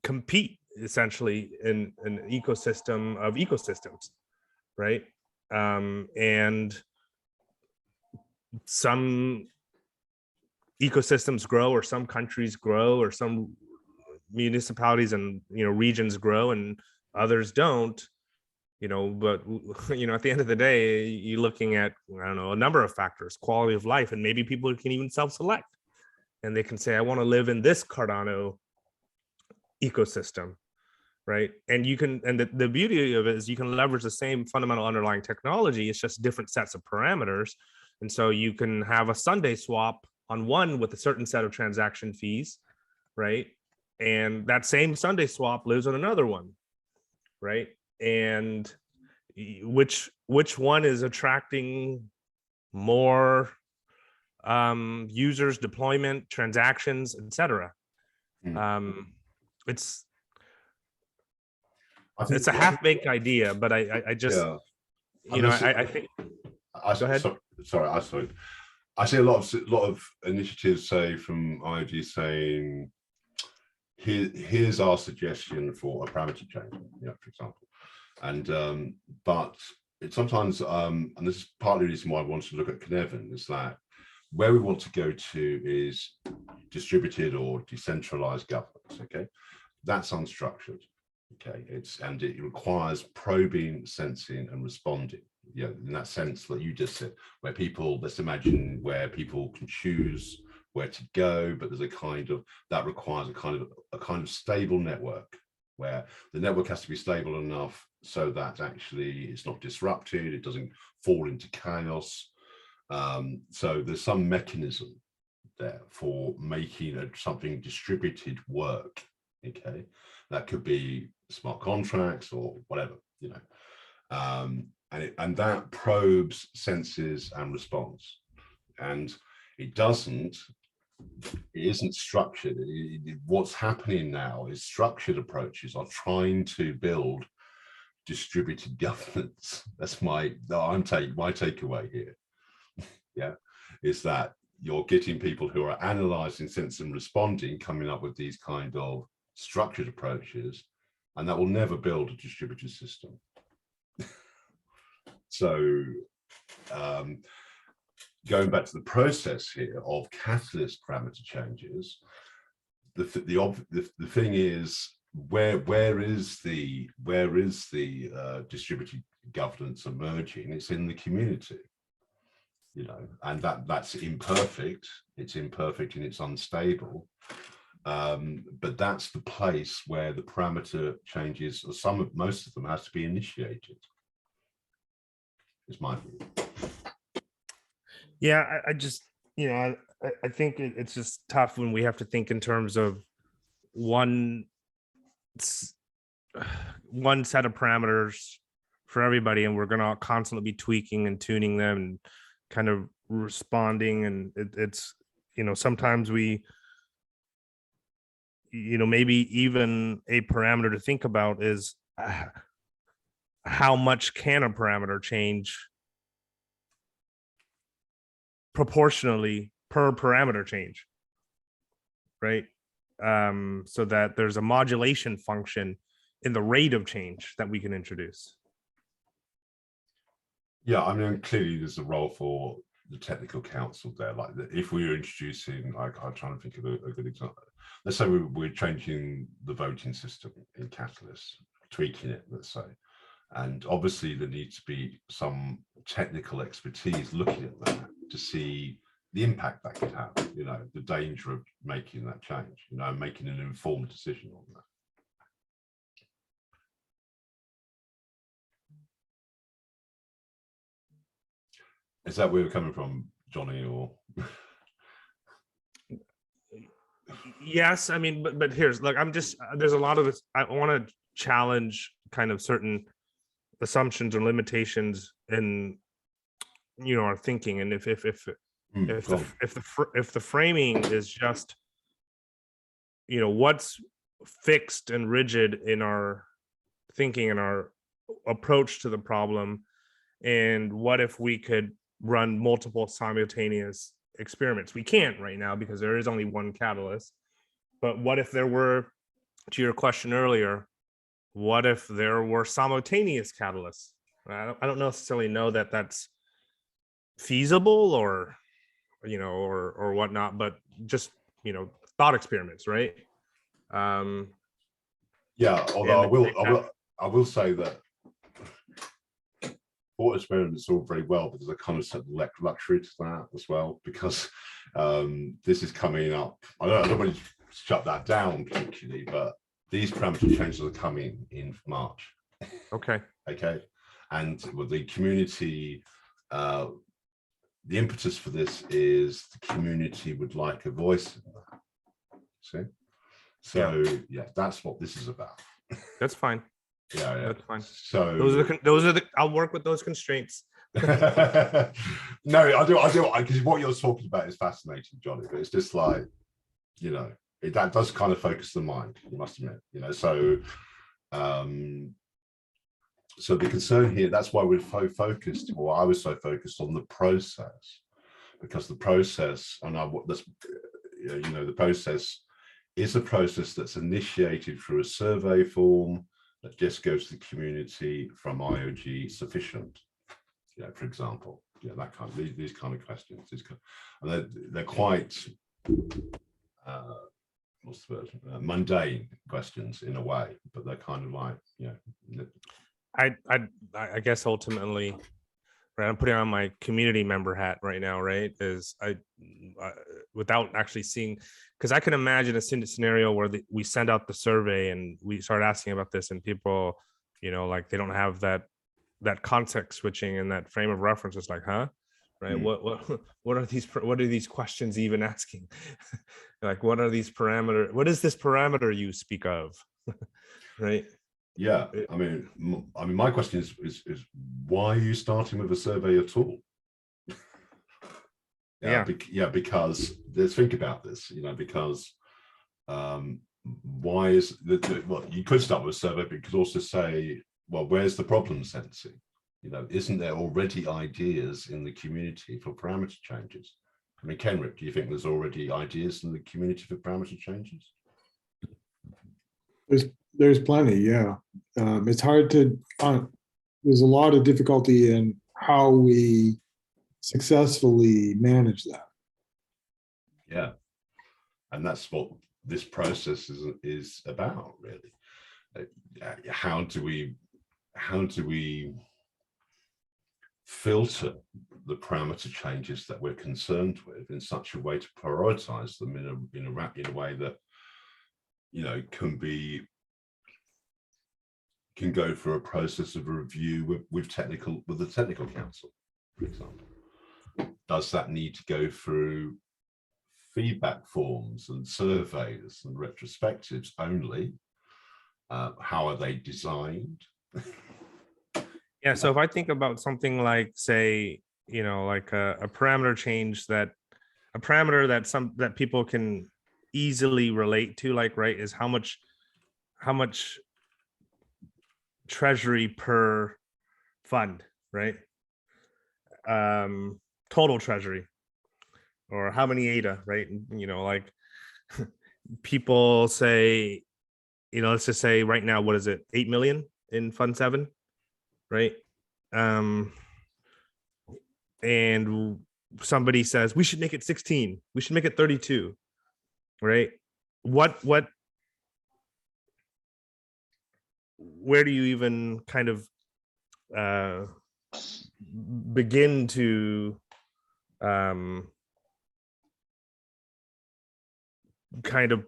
Speaker 4: compete essentially in an ecosystem of ecosystems, right? And some ecosystems grow, or some countries grow, or some municipalities and regions grow, and others don't. But at the end of the day, you're looking at, I don't know, a number of factors, quality of life, and maybe people can even self-select, and they can say, I want to live in this Cardano ecosystem, right? And you can, and the beauty of it is you can leverage the same fundamental underlying technology. It's just different sets of parameters. And so you can have a Sunday swap on one with a certain set of transaction fees, right? And that same Sunday swap lives on another one, right? And which one is attracting more users, deployment, transactions, etc. It's a half-baked idea, but I just, I think. Go ahead.
Speaker 2: Sorry. I see a lot of initiatives, say from IOG, saying, here's our suggestion for a parameter change, for example. And but it sometimes, and this is partly the reason why I wanted to look at Cynefin, is that where we want to go to is distributed or decentralized governance. Okay, that's unstructured. Okay, and it requires probing, sensing, and responding. In that sense that you just said, where people, let's imagine where people can choose where to go, but there's a kind of, that requires a kind of stable network, where the network has to be stable enough so that actually it's not disrupted, it doesn't fall into chaos. So there's some mechanism there for making something distributed work. Okay, that could be smart contracts or whatever, and that probes, senses, and responds. And it isn't structured. What's happening now is structured approaches are trying to build distributed governance. That's my takeaway here. Yeah, is that you're getting people who are analyzing, sensing, and responding, coming up with these kind of structured approaches, and that will never build a distributed system. So going back to the process here of catalyst parameter changes, the thing is, where is the distributed governance emerging? It's in the community, and that's imperfect. It's imperfect and it's unstable. But that's the place where the parameter changes, or most of them, has to be initiated. Is my view.
Speaker 4: Yeah, I just, I think it's just tough when we have to think in terms of one set of parameters for everybody, and we're going to constantly be tweaking and tuning them and kind of responding. And it's, sometimes we, maybe even a parameter to think about is how much can a parameter change proportionally per parameter change, right? So that there's a modulation function in the rate of change that we can introduce.
Speaker 2: Yeah, I mean, clearly there's a role for the technical council there. Like if we were introducing, like I'm trying to think of a good example. Let's say we're changing the voting system in Catalyst, tweaking it, let's say. And obviously there needs to be some technical expertise looking at that to see the impact that could have, you know, the danger of making that change, you know, making an informed decision on that. Is that where we're coming from, Johnny, or?
Speaker 4: Yes, I mean, but here's, like, I'm just, there's a lot of this, I want to challenge kind of certain assumptions or limitations in, you know, our thinking. And if the framing is just, you know, what's fixed and rigid in our thinking and our approach to the problem, and what if we could run multiple simultaneous experiments? We can't right now because there is only one catalyst. But what if there were, to your question earlier, what if there were simultaneous catalysts? I don't necessarily know that that's feasible or, you know, or whatnot, but just, you know, thought experiments, right?
Speaker 2: Yeah, although I will say that thought experiments all very well, because I kind of set the luxury to that as well, because this is coming up. I don't want to shut that down particularly, but these parameter changes are coming in March.
Speaker 4: Okay.
Speaker 2: Okay. And with the community, the impetus for this is the community would like a voice in that. See? So yeah, that's what this is about.
Speaker 4: That's fine.
Speaker 2: Yeah,
Speaker 4: That's fine.
Speaker 2: So
Speaker 4: those are the I'll work with those constraints.
Speaker 2: No, I do because what you're talking about is fascinating, Johnny, but it's just like, you know, that does kind of focus the mind, you must admit, you know. So so the concern here, that's why we're so focused, or I was so focused on the process, because the process, and you know, the process is a process that's initiated through a survey form that just goes to the community from IOG sufficient, you know, for example, you know, that kind of these kind of questions, and they're quite what's the word, mundane questions in a way, but they're kind of like, you know,
Speaker 4: I guess ultimately, right, I'm putting on my community member hat right now, right, is I without actually seeing, because I can imagine a scenario where we send out the survey and we start asking about this, and people, you know, like they don't have that context switching and that frame of reference. It's like, huh, right? What are these questions even asking? Like, what are these parameters? What is this parameter you speak of? Right?
Speaker 2: Yeah, I mean, my question is why are you starting with a survey at all? Because let's think about this, you know, because why is well, you could start with a survey, but you could also say, well, where's the problem sensing? You know, isn't there already ideas in the community for parameter changes? I mean, Kenrick, do you think there's already ideas in the community for parameter changes?
Speaker 6: There's plenty, yeah. It's hard to, there's a lot of difficulty in how we successfully manage that.
Speaker 2: Yeah, and that's what this process is about, really. How do we filter the parameter changes that we're concerned with in such a way to prioritize them in a way that, you know, can go through a process of review with the technical council, for example. Does that need to go through feedback forms and surveys and retrospectives only? How are they designed?
Speaker 4: Yeah, so if I think about something like, say, you know, like a parameter change that people can easily relate to, like, right, is how much Treasury per fund, right? Total Treasury. or how many ADA, right? You know, like people say, you know, let's just say right now, what is it, 8 million in Fund 7, right? And somebody says we should make it 16, we should make it 32, right? Where do you even kind of begin to kind of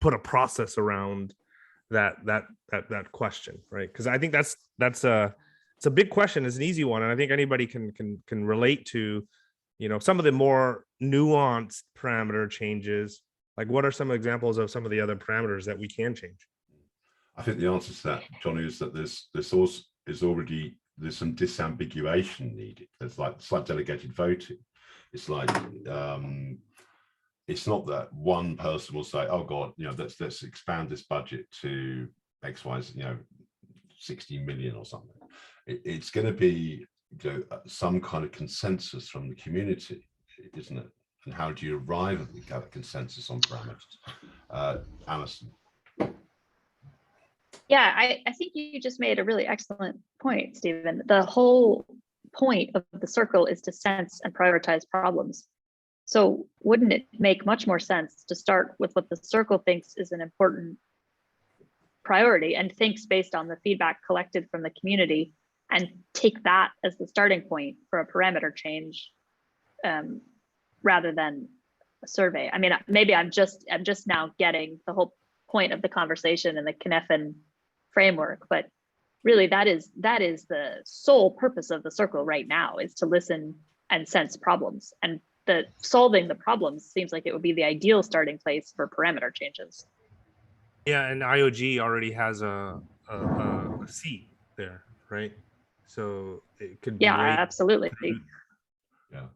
Speaker 4: put a process around that question, right? Because I think it's a big question. It's an easy one, and I think anybody can relate to, you know, some of the more nuanced parameter changes. Like, what are some examples of some of the other parameters that we can change?
Speaker 2: I think the answer to that, Johnny, is that there's also is already there's some disambiguation needed. There's like delegated voting. It's like it's not that one person will say, "Oh God, you know, let's expand this budget to X, Y, Z, you know, 60 million or something." It's going to be, you know, some kind of consensus from the community, isn't it? And how do you arrive at the consensus on parameters? Alison.
Speaker 5: Yeah, I think you just made a really excellent point, Stephen. The whole point of the circle is to sense and prioritize problems. So wouldn't it make much more sense to start with what the circle thinks is an important priority and thinks based on the feedback collected from the community, and take that as the starting point for a parameter change, rather than a survey? I mean, maybe I'm just now getting the whole point of the conversation in the Cynefin framework, but really that is the sole purpose of the circle right now, is to listen and sense problems, and solving the problems seems like it would be the ideal starting place for parameter changes.
Speaker 4: Yeah, and IOG already has a seat there, right? So it could be
Speaker 5: Yeah, absolutely.
Speaker 2: Yeah,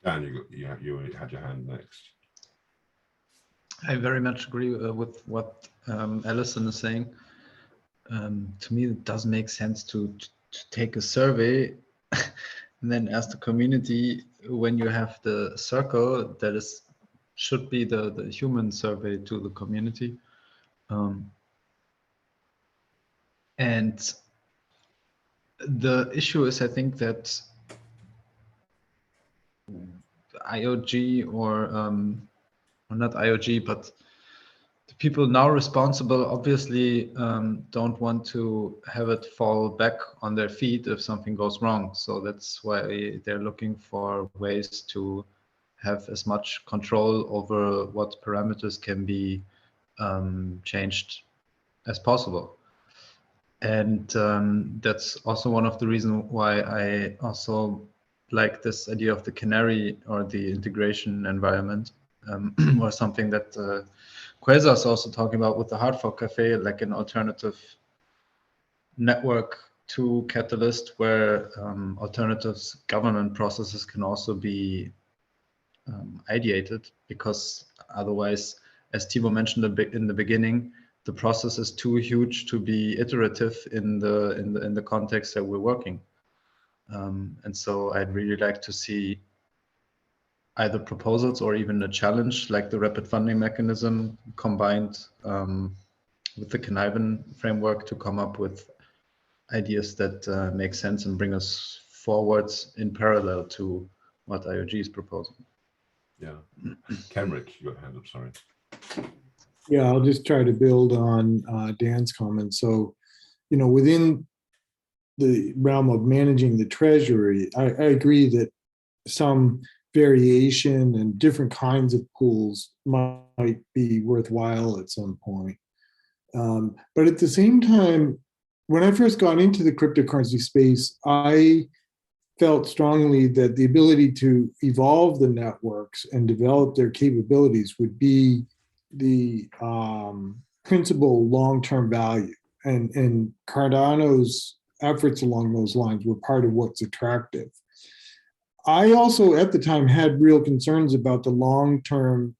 Speaker 2: Dan, you had your hand next.
Speaker 3: I very much agree with what Alison is saying. To me, it does make sense to take a survey and then ask the community, when you have the circle, that should be the human survey to the community. And the issue is, I think, that IOG or not IOG, but the people now responsible obviously don't want to have it fall back on their feet if something goes wrong. So that's why they're looking for ways to have as much control over what parameters can be changed as possible. And that's also one of the reasons why I also like this idea of the canary or the integration environment, or something that Quasar is also talking about with the Hard Fork Cafe, like an alternative network to Catalyst, where alternatives government processes can also be ideated, because otherwise, as Timo mentioned in the beginning, the process is too huge to be iterative in the context that we're working. And so I'd really like to see either proposals or even a challenge like the rapid funding mechanism combined with the Cynefin framework to come up with ideas that make sense and bring us forwards in parallel to what IOG is proposing.
Speaker 2: Yeah. Kenrick, you got a hand up, sorry.
Speaker 6: Yeah, I'll just try to build on Dan's comments. So, you know, within the realm of managing the Treasury, I agree that some variation and different kinds of pools might be worthwhile at some point. But at the same time, when I first got into the cryptocurrency space, I felt strongly that the ability to evolve the networks and develop their capabilities would be the principal long-term value. And Cardano's efforts along those lines were part of what's attractive. I also, at the time, had real concerns about the long-term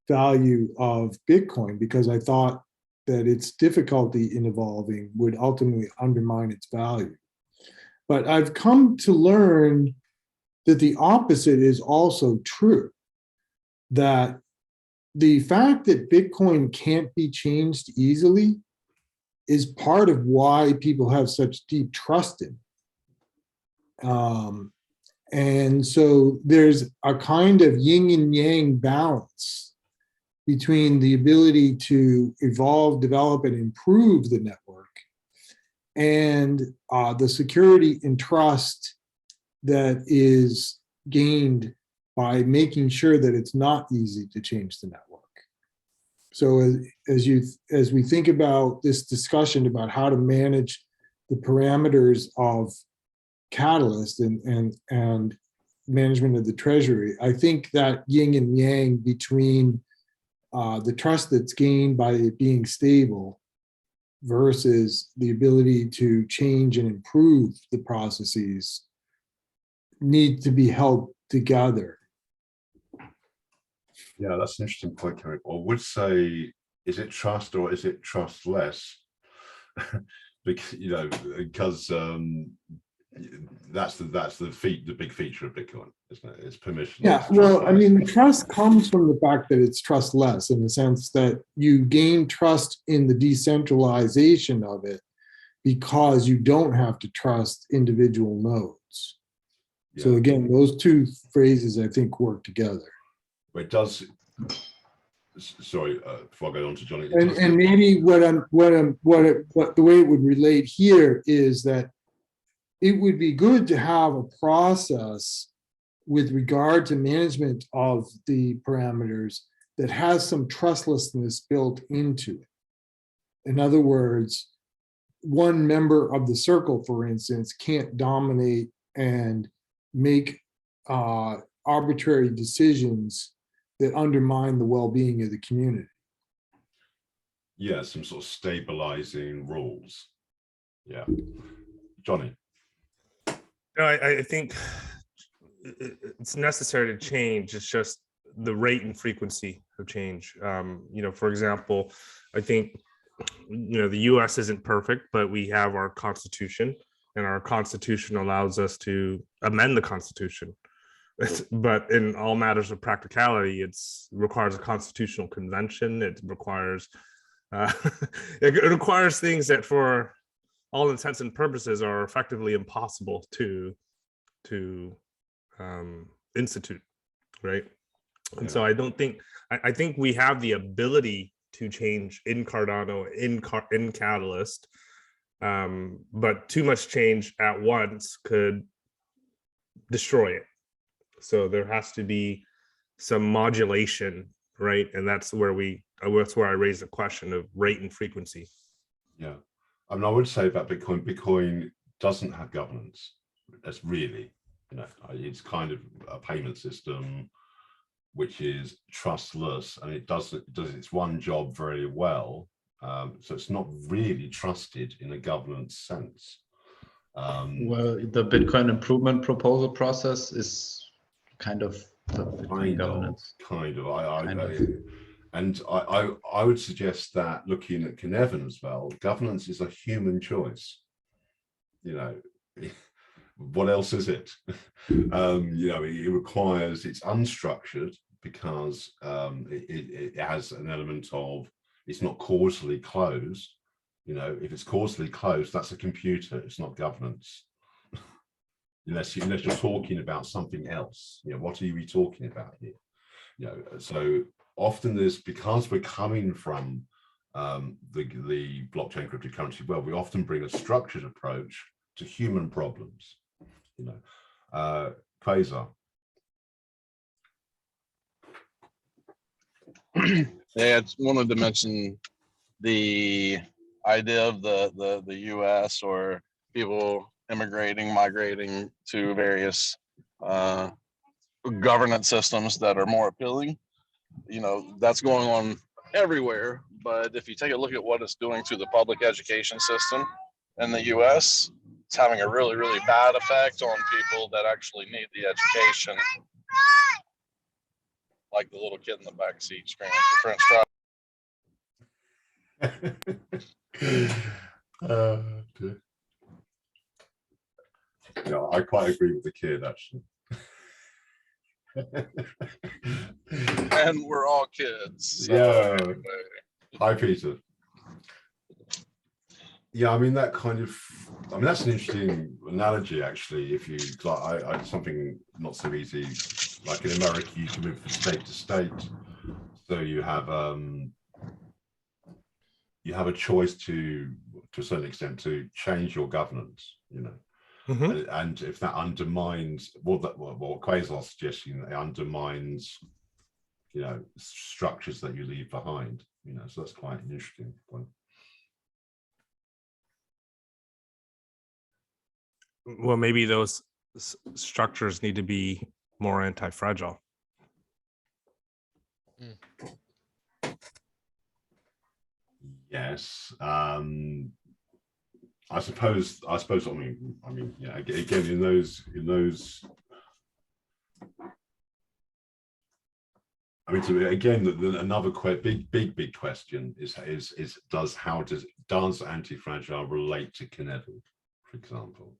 Speaker 6: value of Bitcoin, because I thought that its difficulty in evolving would ultimately undermine its value. But I've come to learn that the opposite is also true. That the fact that Bitcoin can't be changed easily is part of why people have such deep trust in it. And so there's a kind of yin and yang balance between the ability to evolve, develop, and improve the network and the security and trust that is gained by making sure that it's not easy to change the network. So as we think about this discussion about how to manage the parameters of Catalyst and management of the Treasury, I think that yin and yang between the trust that's gained by it being stable versus the ability to change and improve the processes need to be held together.
Speaker 2: Yeah, that's an interesting point, Kerry. I would say, is it trust or is it trustless? because that's the big feature of Bitcoin, isn't it? It's permission.
Speaker 6: Yeah, well, I mean, trust comes from the fact that it's trustless in the sense that you gain trust in the decentralization of it because you don't have to trust individual nodes. Yeah. So again, those two phrases I think work together.
Speaker 2: But it does. Sorry, before I go on to Johnny.
Speaker 6: And maybe what the way it would relate here is that it would be good to have a process with regard to management of the parameters that has some trustlessness built into it. In other words, one member of the circle, for instance, can't dominate and make arbitrary decisions that undermine the well-being of the community.
Speaker 2: Yeah, some sort of stabilizing rules. Yeah. Johnny.
Speaker 4: No, I think it's necessary to change. It's just the rate and frequency of change. For example, I think, the US isn't perfect, but we have our Constitution, and our Constitution allows us to amend the Constitution. But in all matters of practicality, it requires a constitutional convention. It requires it requires things that, for all intents and purposes, are effectively impossible to institute, right? And so I think we have the ability to change in Cardano, in Catalyst, but too much change at once could destroy it. So there has to be some modulation, right? And that's where I raised the question of rate and frequency.
Speaker 2: Yeah, I mean, I would say about Bitcoin doesn't have governance. That's really, it's kind of a payment system which is trustless, and it does its one job very well. So it's not really trusted in a governance sense.
Speaker 3: Well, the Bitcoin improvement proposal process is kind of the Bitcoin governance.
Speaker 2: I would suggest that, looking at Cynefin as well, governance is a human choice. What else is it? It requires, it's unstructured because it has an element of, it's not causally closed. If it's causally closed, that's a computer, it's not governance. Unless you're talking about something else. What are we talking about here? So often because we're coming from the blockchain cryptocurrency world, we often bring a structured approach to human problems. Quasar.
Speaker 7: Yeah, I wanted to mention the idea of the U.S. or people migrating to various governance systems that are more appealing. That's going on everywhere. But if you take a look at what it's doing to the public education system in the U.S., it's having a really, really bad effect on people that actually need the education. Like the little kid in the back seat screaming for French fries.
Speaker 2: I quite agree with the kid, actually.
Speaker 7: And we're all kids. So
Speaker 2: Yeah.
Speaker 7: anyway.
Speaker 2: Hi, Peter. Yeah, I mean, that kind of, I mean, that's an interesting analogy, actually. If you, I something not so easy, like in America, you can move from state to state. So you have a choice to a certain extent, to change your governance, you know.
Speaker 4: Mhm.
Speaker 2: And if that undermines what Quasar's suggesting, it undermines, you know, structures that you leave behind, you know. So that's quite an interesting point.
Speaker 4: Well, maybe those structures need to be more anti-fragile.
Speaker 2: Yes. I suppose. I mean, yeah. Again, in those. I mean, again, another big question is does anti-fragile relate to Cynefin, for example?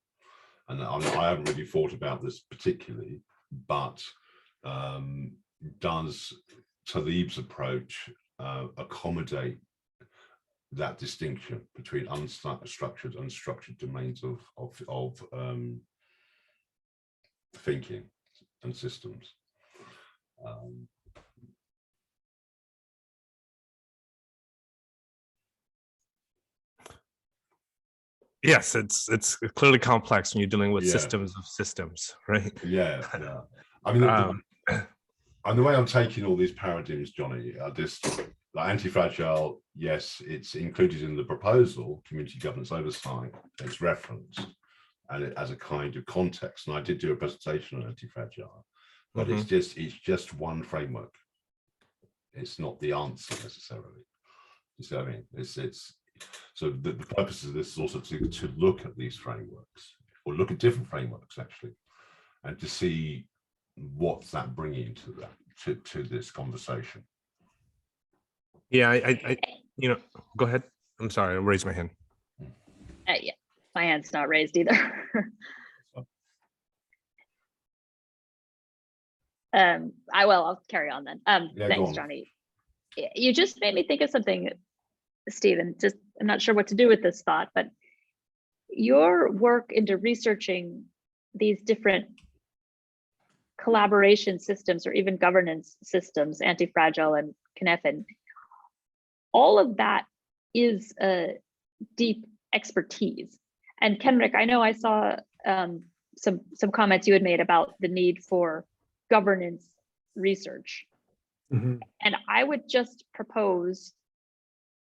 Speaker 2: And I haven't really thought about this particularly, but does Talib's approach accommodate that distinction between unstructured and structured domains of thinking and systems?
Speaker 4: Yes, it's clearly complex when you're dealing with systems of systems, right?
Speaker 2: Yeah. I mean, and the way I'm taking all these paradigms, Johnny, like anti-fragile, yes, it's included in the proposal, community governance oversight, it's referenced, and it as a kind of context. And I did do a presentation on anti-fragile, but it's just one framework. It's not the answer necessarily. You see what I mean? It's so the purpose of this is also to look at these frameworks, or look at different frameworks actually, and to see what's that bringing to that to this conversation.
Speaker 4: Yeah, I you know, go ahead. I'm sorry, I raised my hand.
Speaker 5: Yeah, my hand's not raised either. I'll carry on then.
Speaker 2: Yeah,
Speaker 5: thanks, Johnny. You just made me think of something, Stephen. Just I'm not sure what to do with this thought, but your work into researching these different collaboration systems or even governance systems, anti-fragile and Cynefin, all of that is a deep expertise. And Kenrick, I know I saw some comments you had made about the need for governance research. And I would just propose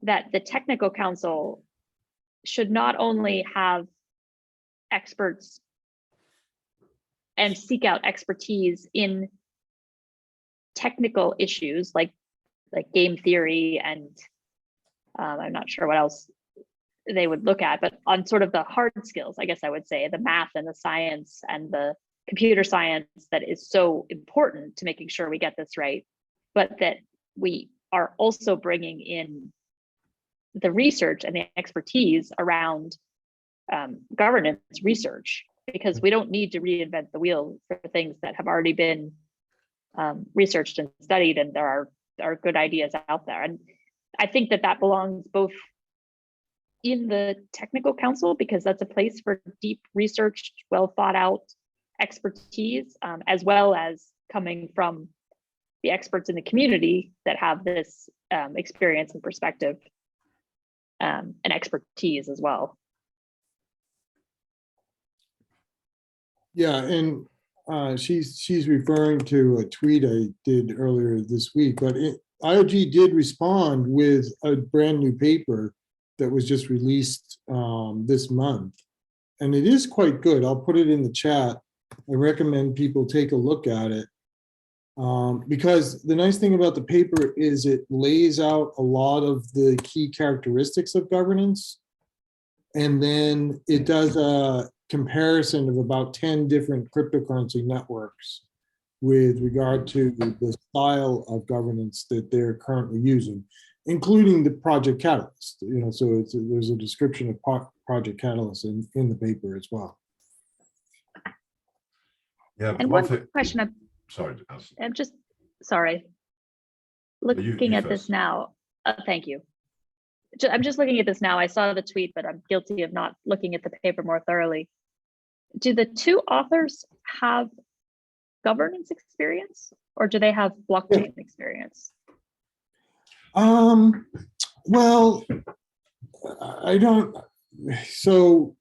Speaker 5: that the technical council should not only have experts and seek out expertise in technical issues like game theory and I'm not sure what else they would look at, but on sort of the hard skills, I guess I would say, the math and the science and the computer science that is so important to making sure we get this right, but that we are also bringing in the research and the expertise around governance research, because we don't need to reinvent the wheel for things that have already been researched and studied, and there are good ideas out there. And I think that belongs both in the technical council, because that's a place for deep research, well thought out expertise, as well as coming from the experts in the community that have this experience and perspective and expertise as well.
Speaker 6: Yeah, and she's referring to a tweet I did earlier this week, but IOG did respond with a brand new paper that was just released this month. And it is quite good. I'll put it in the chat. I recommend people take a look at it. Because the nice thing about the paper is it lays out a lot of the key characteristics of governance. And then it does a comparison of about 10 different cryptocurrency networks with regard to the style of governance that they're currently using, including the Project Catalyst. You know, so there's a description of Project Catalyst in the paper as well.
Speaker 2: Yeah,
Speaker 5: and one question
Speaker 2: Sorry, Alison.
Speaker 5: I'm just, sorry. Looking at this now. Thank you. I'm just looking at this now. I saw the tweet, but I'm guilty of not looking at the paper more thoroughly. Do the two authors have governance experience, or do they have blockchain experience?
Speaker 6: Well, I don't, so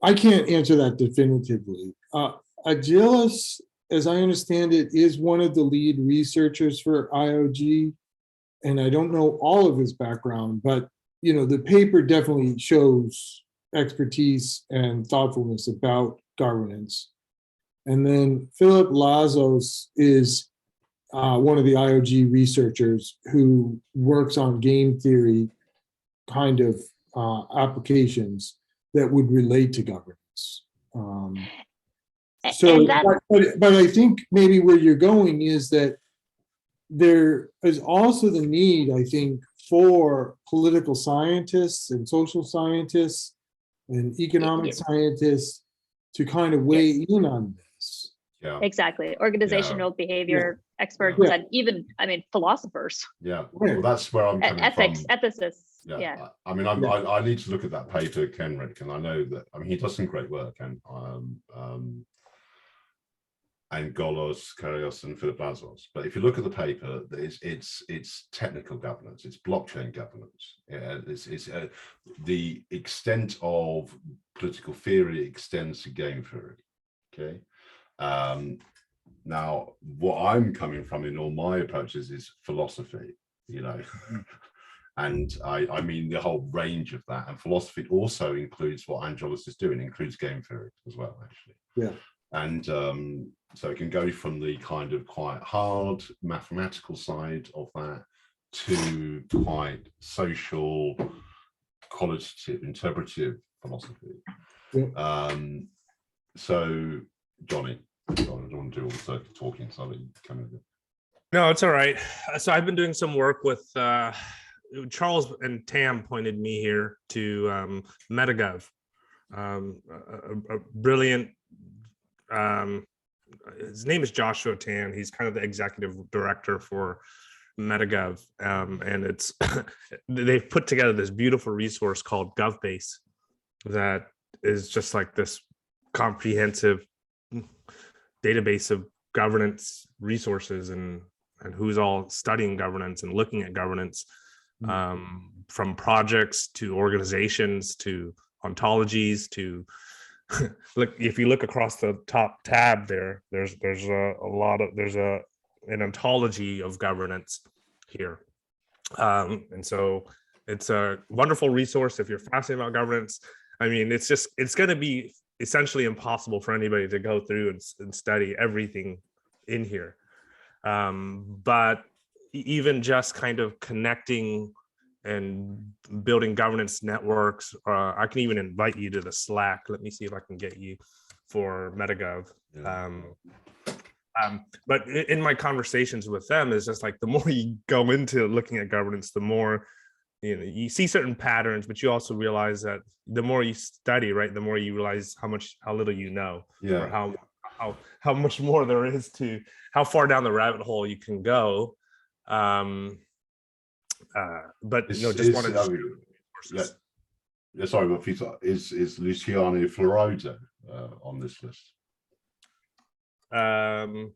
Speaker 6: I can't answer that definitively. Agilis, as I understand it, is one of the lead researchers for IOG, and I don't know all of his background, but you know, the paper definitely shows expertise and thoughtfulness about governance. And then Philip Lazos is one of the IOG researchers who works on game theory kind of applications that would relate to governance. But I think maybe where you're going is that there is also the need, I think, for political scientists and social scientists and economic scientists to kind of weigh in on this.
Speaker 2: Yeah.
Speaker 5: Exactly. Organizational behavior experts and even, I mean, philosophers.
Speaker 2: Yeah. Well, that's where I'm coming
Speaker 5: Ethics,
Speaker 2: from.
Speaker 5: ethicists.
Speaker 2: Yeah. I mean, I need to look at that paper, Kenrick, and I know that, I mean, he does some great work, and Golos, Karios, and Philip Lazos. But if you look at the paper, it's technical governance, it's blockchain governance. Yeah, it's the extent of political theory extends to game theory. Okay. Now, what I'm coming from in all my approaches is philosophy, you know, and I mean the whole range of that. And philosophy also includes what Angelos is doing, includes game theory as well, actually.
Speaker 6: Yeah.
Speaker 2: And so it can go from the kind of quite hard mathematical side of that to quite social, qualitative, interpretive philosophy. Yeah. So, Johnny, I don't want to do all the talking, so I'll let you come in.
Speaker 4: No, it's all right. So I've been doing some work with Charles, and Tam pointed me here to MetaGov, a brilliant. His name is Joshua Tan. He's kind of the executive director for MetaGov, and it's they've put together this beautiful resource called GovBase that is just like this comprehensive database of governance resources and who's all studying governance and looking at governance, from projects to organizations to ontologies to look. If you look across the top tab there's an ontology of governance here, and so it's a wonderful resource if you're fascinated about governance. I mean, it's going to be essentially impossible for anybody to go through and study everything in here, but even just kind of connecting and building governance networks. I can even invite you to the Slack. Let me see if I can get you for MetaGov. But in my conversations with them, it's just like the more you go into looking at governance, the more you see certain patterns, but you also realize that the more you study, right, the more you realize how little you know, or how much more there is to how far down the rabbit hole you can go. But just wanted to
Speaker 2: sorry, but is Luciano Florosa on this list?
Speaker 4: I'm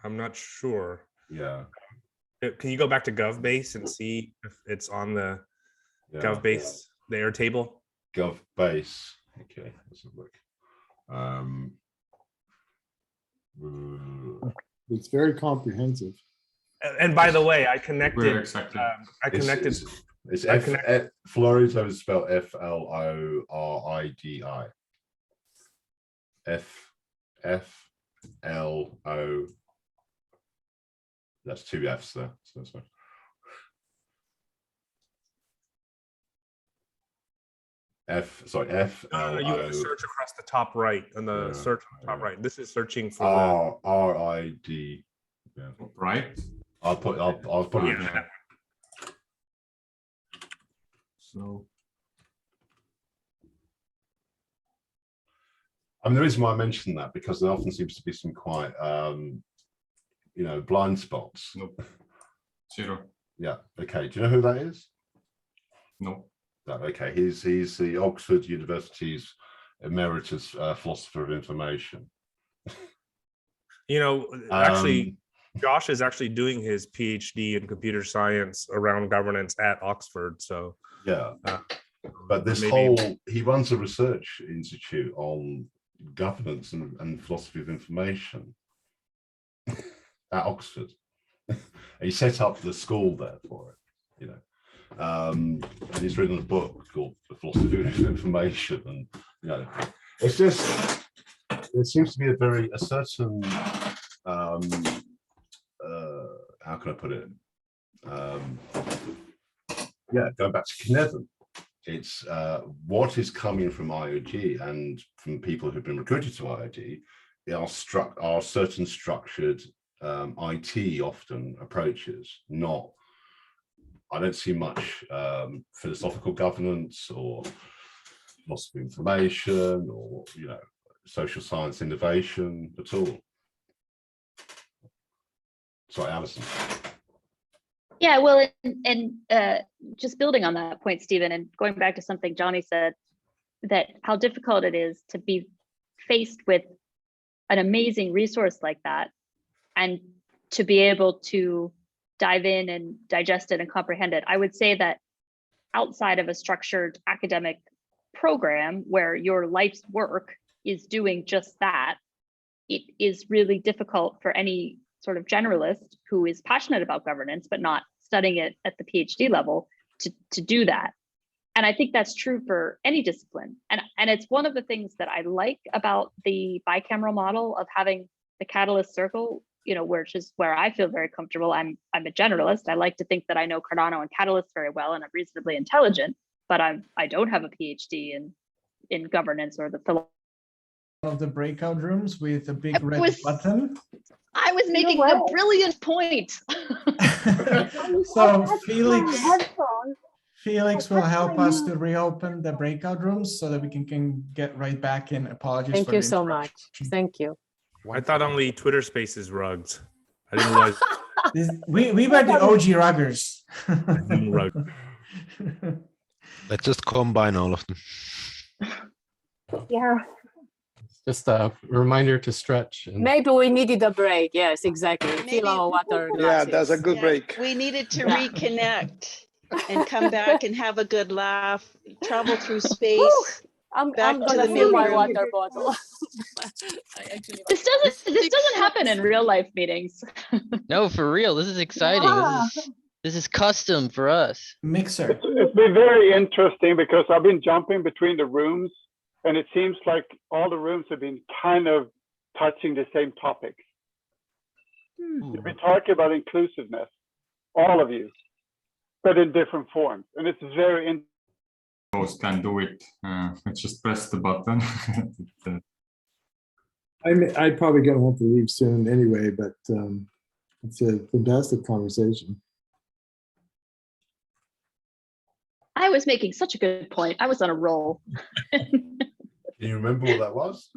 Speaker 4: not sure.
Speaker 2: Yeah.
Speaker 4: Can you go back to GovBase and see if it's on the GovBase, the Airtable?
Speaker 2: GovBase. Okay, let's have a look.
Speaker 6: It's very comprehensive.
Speaker 4: And by the way, I connected.
Speaker 2: Florida is spelled Floridi. FLO. That's two F's there. So that's fine. F.
Speaker 4: You want to search across the top right on the search on the top right. This is searching for
Speaker 2: RID. Yeah.
Speaker 1: Right.
Speaker 2: I'll put it there.
Speaker 1: So
Speaker 2: I mean, the reason why I mention that, because there often seems to be some quite, you know, blind spots.
Speaker 1: Nope. Zero.
Speaker 2: Yeah. Okay. Do you know who that is?
Speaker 1: No.
Speaker 2: No, okay. He's the Oxford University's emeritus philosopher of information.
Speaker 4: You know, actually, Josh is actually doing his PhD in computer science around governance at Oxford. So
Speaker 2: yeah. But this he runs a research institute on governance and philosophy of information at Oxford. He set up the school there for it, you know. And he's written a book called The Philosophy of Information, and you know, it's just there seems to be a certain how can I put it? Yeah, going back to Cynefin. It's what is coming from IOG and from people who've been recruited to IOG are certain structured IT often approaches. Not, I don't see much philosophical governance or philosophy of information or, you know, social science innovation at all. Sorry, Alison.
Speaker 5: Yeah, well, and just building on that point, Stephen, and going back to something Johnny said, that how difficult it is to be faced with an amazing resource like that and to be able to dive in and digest it and comprehend it. I would say that outside of a structured academic program where your life's work is doing just that, it is really difficult for any sort of generalist who is passionate about governance but not studying it at the PhD level to do that. And I think that's true for any discipline. And it's one of the things that I like about the bicameral model of having the Catalyst Circle, you know, which is where I feel very comfortable. I'm a generalist. I like to think that I know Cardano and Catalyst very well and I'm reasonably intelligent, but I don't have a PhD in governance or the philosophy.
Speaker 8: Of the breakout rooms with a big red button.
Speaker 5: I was making a brilliant point.
Speaker 8: So Felix will help us to reopen the breakout rooms so that we can get right back in. Apologies.
Speaker 9: Thank you so much. Thank you.
Speaker 4: I thought only Twitter Spaces rugged. I didn't realize.
Speaker 8: We were the OG ruggers.
Speaker 10: Let's just combine all of them.
Speaker 9: Yeah.
Speaker 11: Just a reminder to stretch. And
Speaker 9: maybe we needed a break. Yes, exactly. Fill our water glasses.
Speaker 12: Yeah, that's a good break.
Speaker 13: We needed to reconnect and come back and have a good laugh, travel through space.
Speaker 9: I'm gonna fill my water bottle.
Speaker 5: This doesn't happen in real life meetings.
Speaker 14: No, for real. This is exciting.
Speaker 9: Yeah.
Speaker 14: This is custom for us.
Speaker 8: Mixer.
Speaker 12: It's been very interesting because I've been jumping between the rooms, and it seems like all the rooms have been kind of touching the same topics. You've been talking about inclusiveness, all of you, but in different forms, and it's very interesting.
Speaker 1: Most can do it. Let's just press the button.
Speaker 6: I'm probably going to want to leave soon anyway, but it's a fantastic conversation.
Speaker 5: I was making such a good point. I was on a roll.
Speaker 2: Can you remember what that was?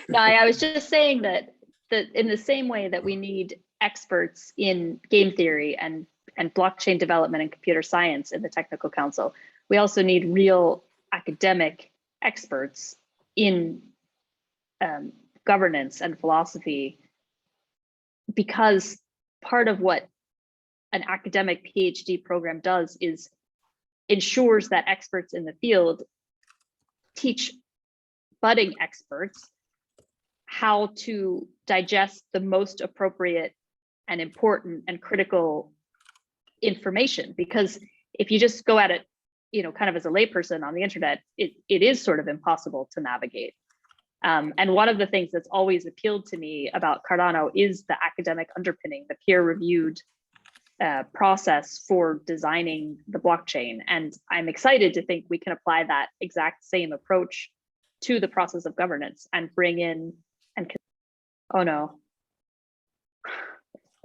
Speaker 5: No, I was just saying that in the same way that we need experts in game theory and blockchain development and computer science in the technical council, we also need real academic experts in governance and philosophy, because part of what an academic PhD program does is ensures that experts in the field teach budding experts how to digest the most appropriate and important and critical information. Because if you just go at it, you know, kind of as a layperson on the internet, it is sort of impossible to navigate. And one of the things that's always appealed to me about Cardano is the academic underpinning, the peer-reviewed process for designing the blockchain. And I'm excited to think we can apply that exact same approach to the process of governance and bring in oh no.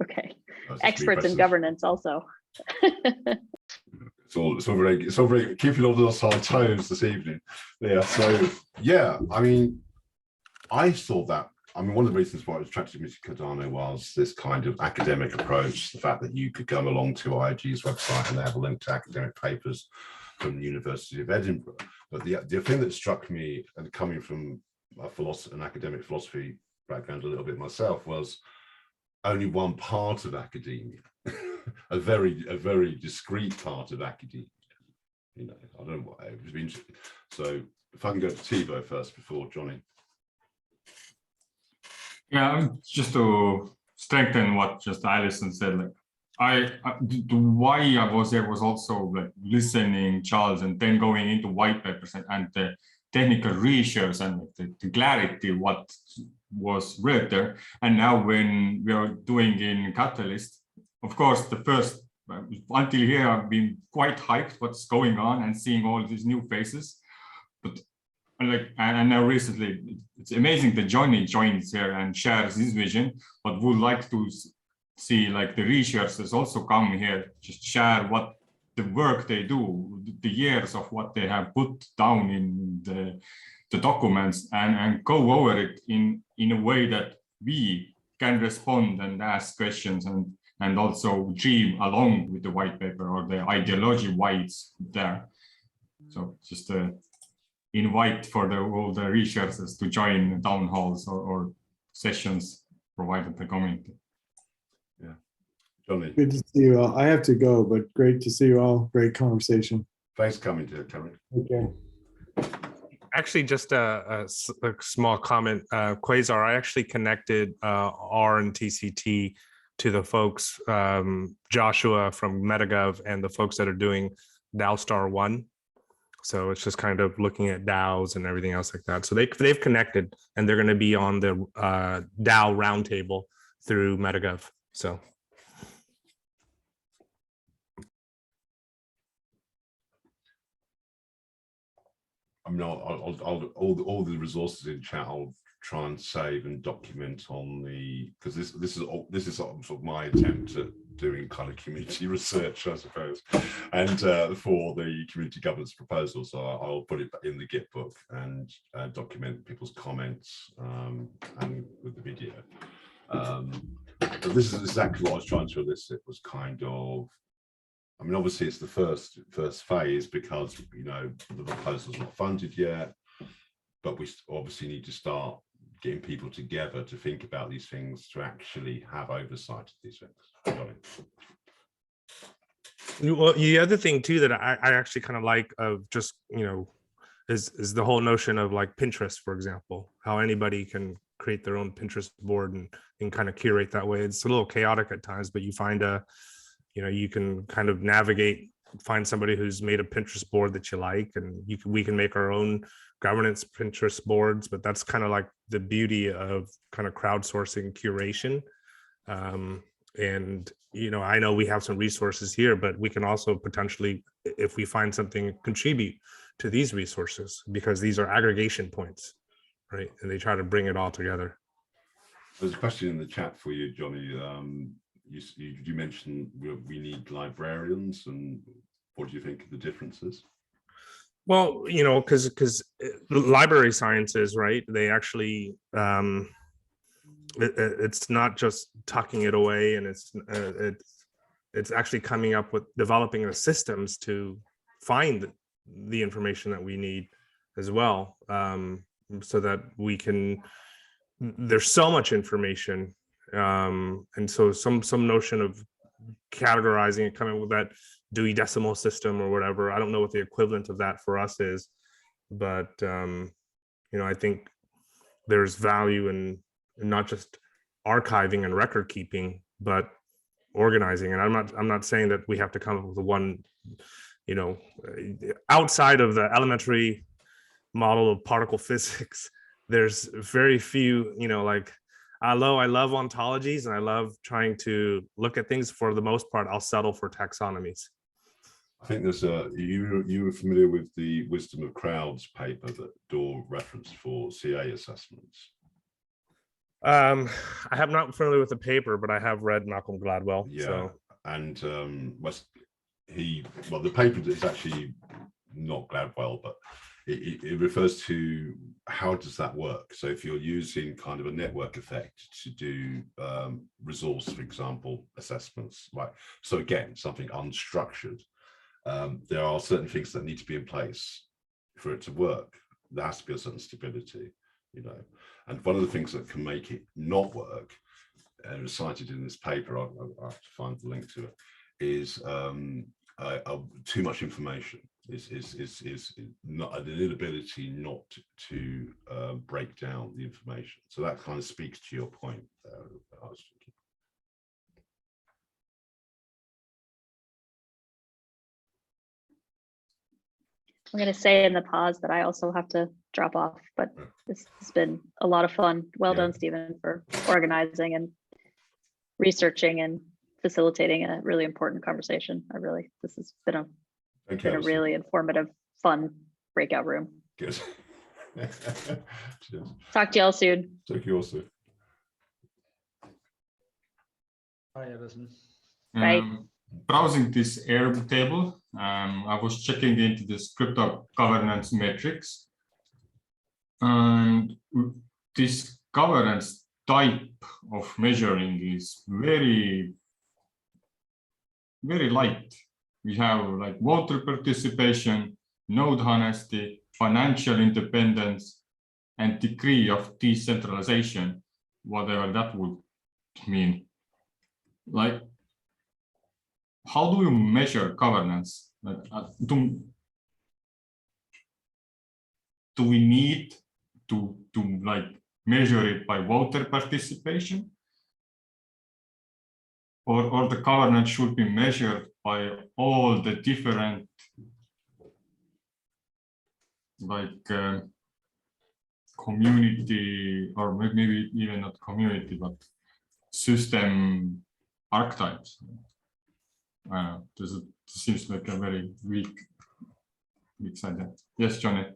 Speaker 5: Okay, experts in governance also.
Speaker 2: It's all very keeping all of us on our toes this evening. Yeah, so yeah, I mean, I saw that. I mean, one of the reasons why I was attracted to Mr. Cardano was this kind of academic approach, the fact that you could go along to IOG's website and they have a link to academic papers from the University of Edinburgh. But the thing that struck me, and coming from an academic philosophy background a little bit myself, was only one part of academia, a very discrete part of academia. You know, I don't know what it would be interesting. So if I can go to Thibaut first before Johnny.
Speaker 1: Yeah, just to strengthen what just Alison said, like the why I was there was also like listening, Charles, and then going into white papers and the technical research and the clarity what was read there. And now when we are doing in Catalyst, of course, the first until here I've been quite hyped what's going on and seeing all these new faces, but and now recently it's amazing that Johnny joins here and shares his vision, but would like to see like the researchers also come here, just share what the work they do, the years of what they have put down in the documents, and go over it in a way that we can respond and ask questions and also dream along with the white paper or the ideology why it's there. So just invite for all the researchers to join town halls or sessions provided the community.
Speaker 2: Yeah, Johnny.
Speaker 6: Good to see you all. I have to go, but great to see you all. Great conversation.
Speaker 2: Thanks for coming to Cameron.
Speaker 6: Okay.
Speaker 4: Actually, just a small comment. Quasar, I actually connected R and TCT to the folks, Joshua from MetaGov and the folks that are doing DAO 1. So it's just kind of looking at DAOs and everything else like that. So they've connected and they're going to be on the DAO roundtable through MetaGov. So.
Speaker 2: I mean, all the resources in chat I'll try and save and document on the, because this is sort of my attempt at doing kind of community research, I suppose, and for the community governance proposal. So I'll put it in the Git book and document people's comments and with the video. But this is exactly what I was trying to elicit, was kind of, I mean, obviously it's the first phase because, you know, the proposal's not funded yet, but we obviously need to start getting people together to think about these things, to actually have oversight of these things.
Speaker 4: Well, the other thing too that I actually kind of like of just, you know, is the whole notion of like Pinterest, for example, how anybody can create their own Pinterest board and kind of curate that way. It's a little chaotic at times, but you find you know, you can kind of navigate, find somebody who's made a Pinterest board that you like, and we can make our own governance Pinterest boards. But that's kind of like the beauty of kind of crowdsourcing curation. And, you know, I know we have some resources here, but we can also potentially, if we find something, contribute to these resources, because these are aggregation points, right? And they try to bring it all together.
Speaker 2: There's a question in the chat for you, Johnny. You mentioned we need librarians, and what do you think of the differences?
Speaker 4: Well, you know, because library sciences, right? They actually, it's not just tucking it away, and it's actually coming up with developing the systems to find the information that we need as well, so that we can. There's so much information. And so some notion of categorizing and coming with that Dewey Decimal System or whatever, I don't know what the equivalent of that for us is, but you know, I think there's value in not just archiving and record keeping, but organizing. And I'm not saying that we have to come up with one, you know, outside of the elementary model of particle physics. There's very few, you know, like I love ontologies, and I love trying to look at things. For the most part, I'll settle for taxonomies.
Speaker 2: I think there's you were familiar with the Wisdom of Crowds paper that Daw referenced for CA assessments.
Speaker 4: I have not familiar with the paper, but I have read Malcolm Gladwell.
Speaker 2: Yeah,
Speaker 4: so.
Speaker 2: And the paper is actually not Gladwell, but it refers to how does that work. So if you're using kind of a network effect to do resource, for example, assessments, like, so again, something unstructured, there are certain things that need to be in place for it to work. There has to be a certain stability, you know, and one of the things that can make it not work, and it's cited in this paper, I'll have to find the link to it, is too much information. Is not an inability not to break down the information. So that kind of speaks to your point there. I was thinking.
Speaker 5: I'm going to say in the pause that I also have to drop off, but this has been a lot of fun. Well done, Stephen, for organizing and researching and facilitating a really important conversation. This has been a really informative, fun breakout room.
Speaker 2: Good.
Speaker 5: Talk to y'all soon.
Speaker 2: Talk to you all soon.
Speaker 3: Bye, Edison.
Speaker 5: Right.
Speaker 1: Browsing this Airtable, I was checking into this crypto governance metrics, and this governance type of measuring is very, very light. We have like voter participation, node honesty, financial independence, and degree of decentralization, whatever that would mean. Like, how do you measure governance? Do we need to like measure it by voter participation? Or the governance should be measured by all the different like community, or maybe even not community, but system archetypes. This seems like a very weak side. Yes, Johnny.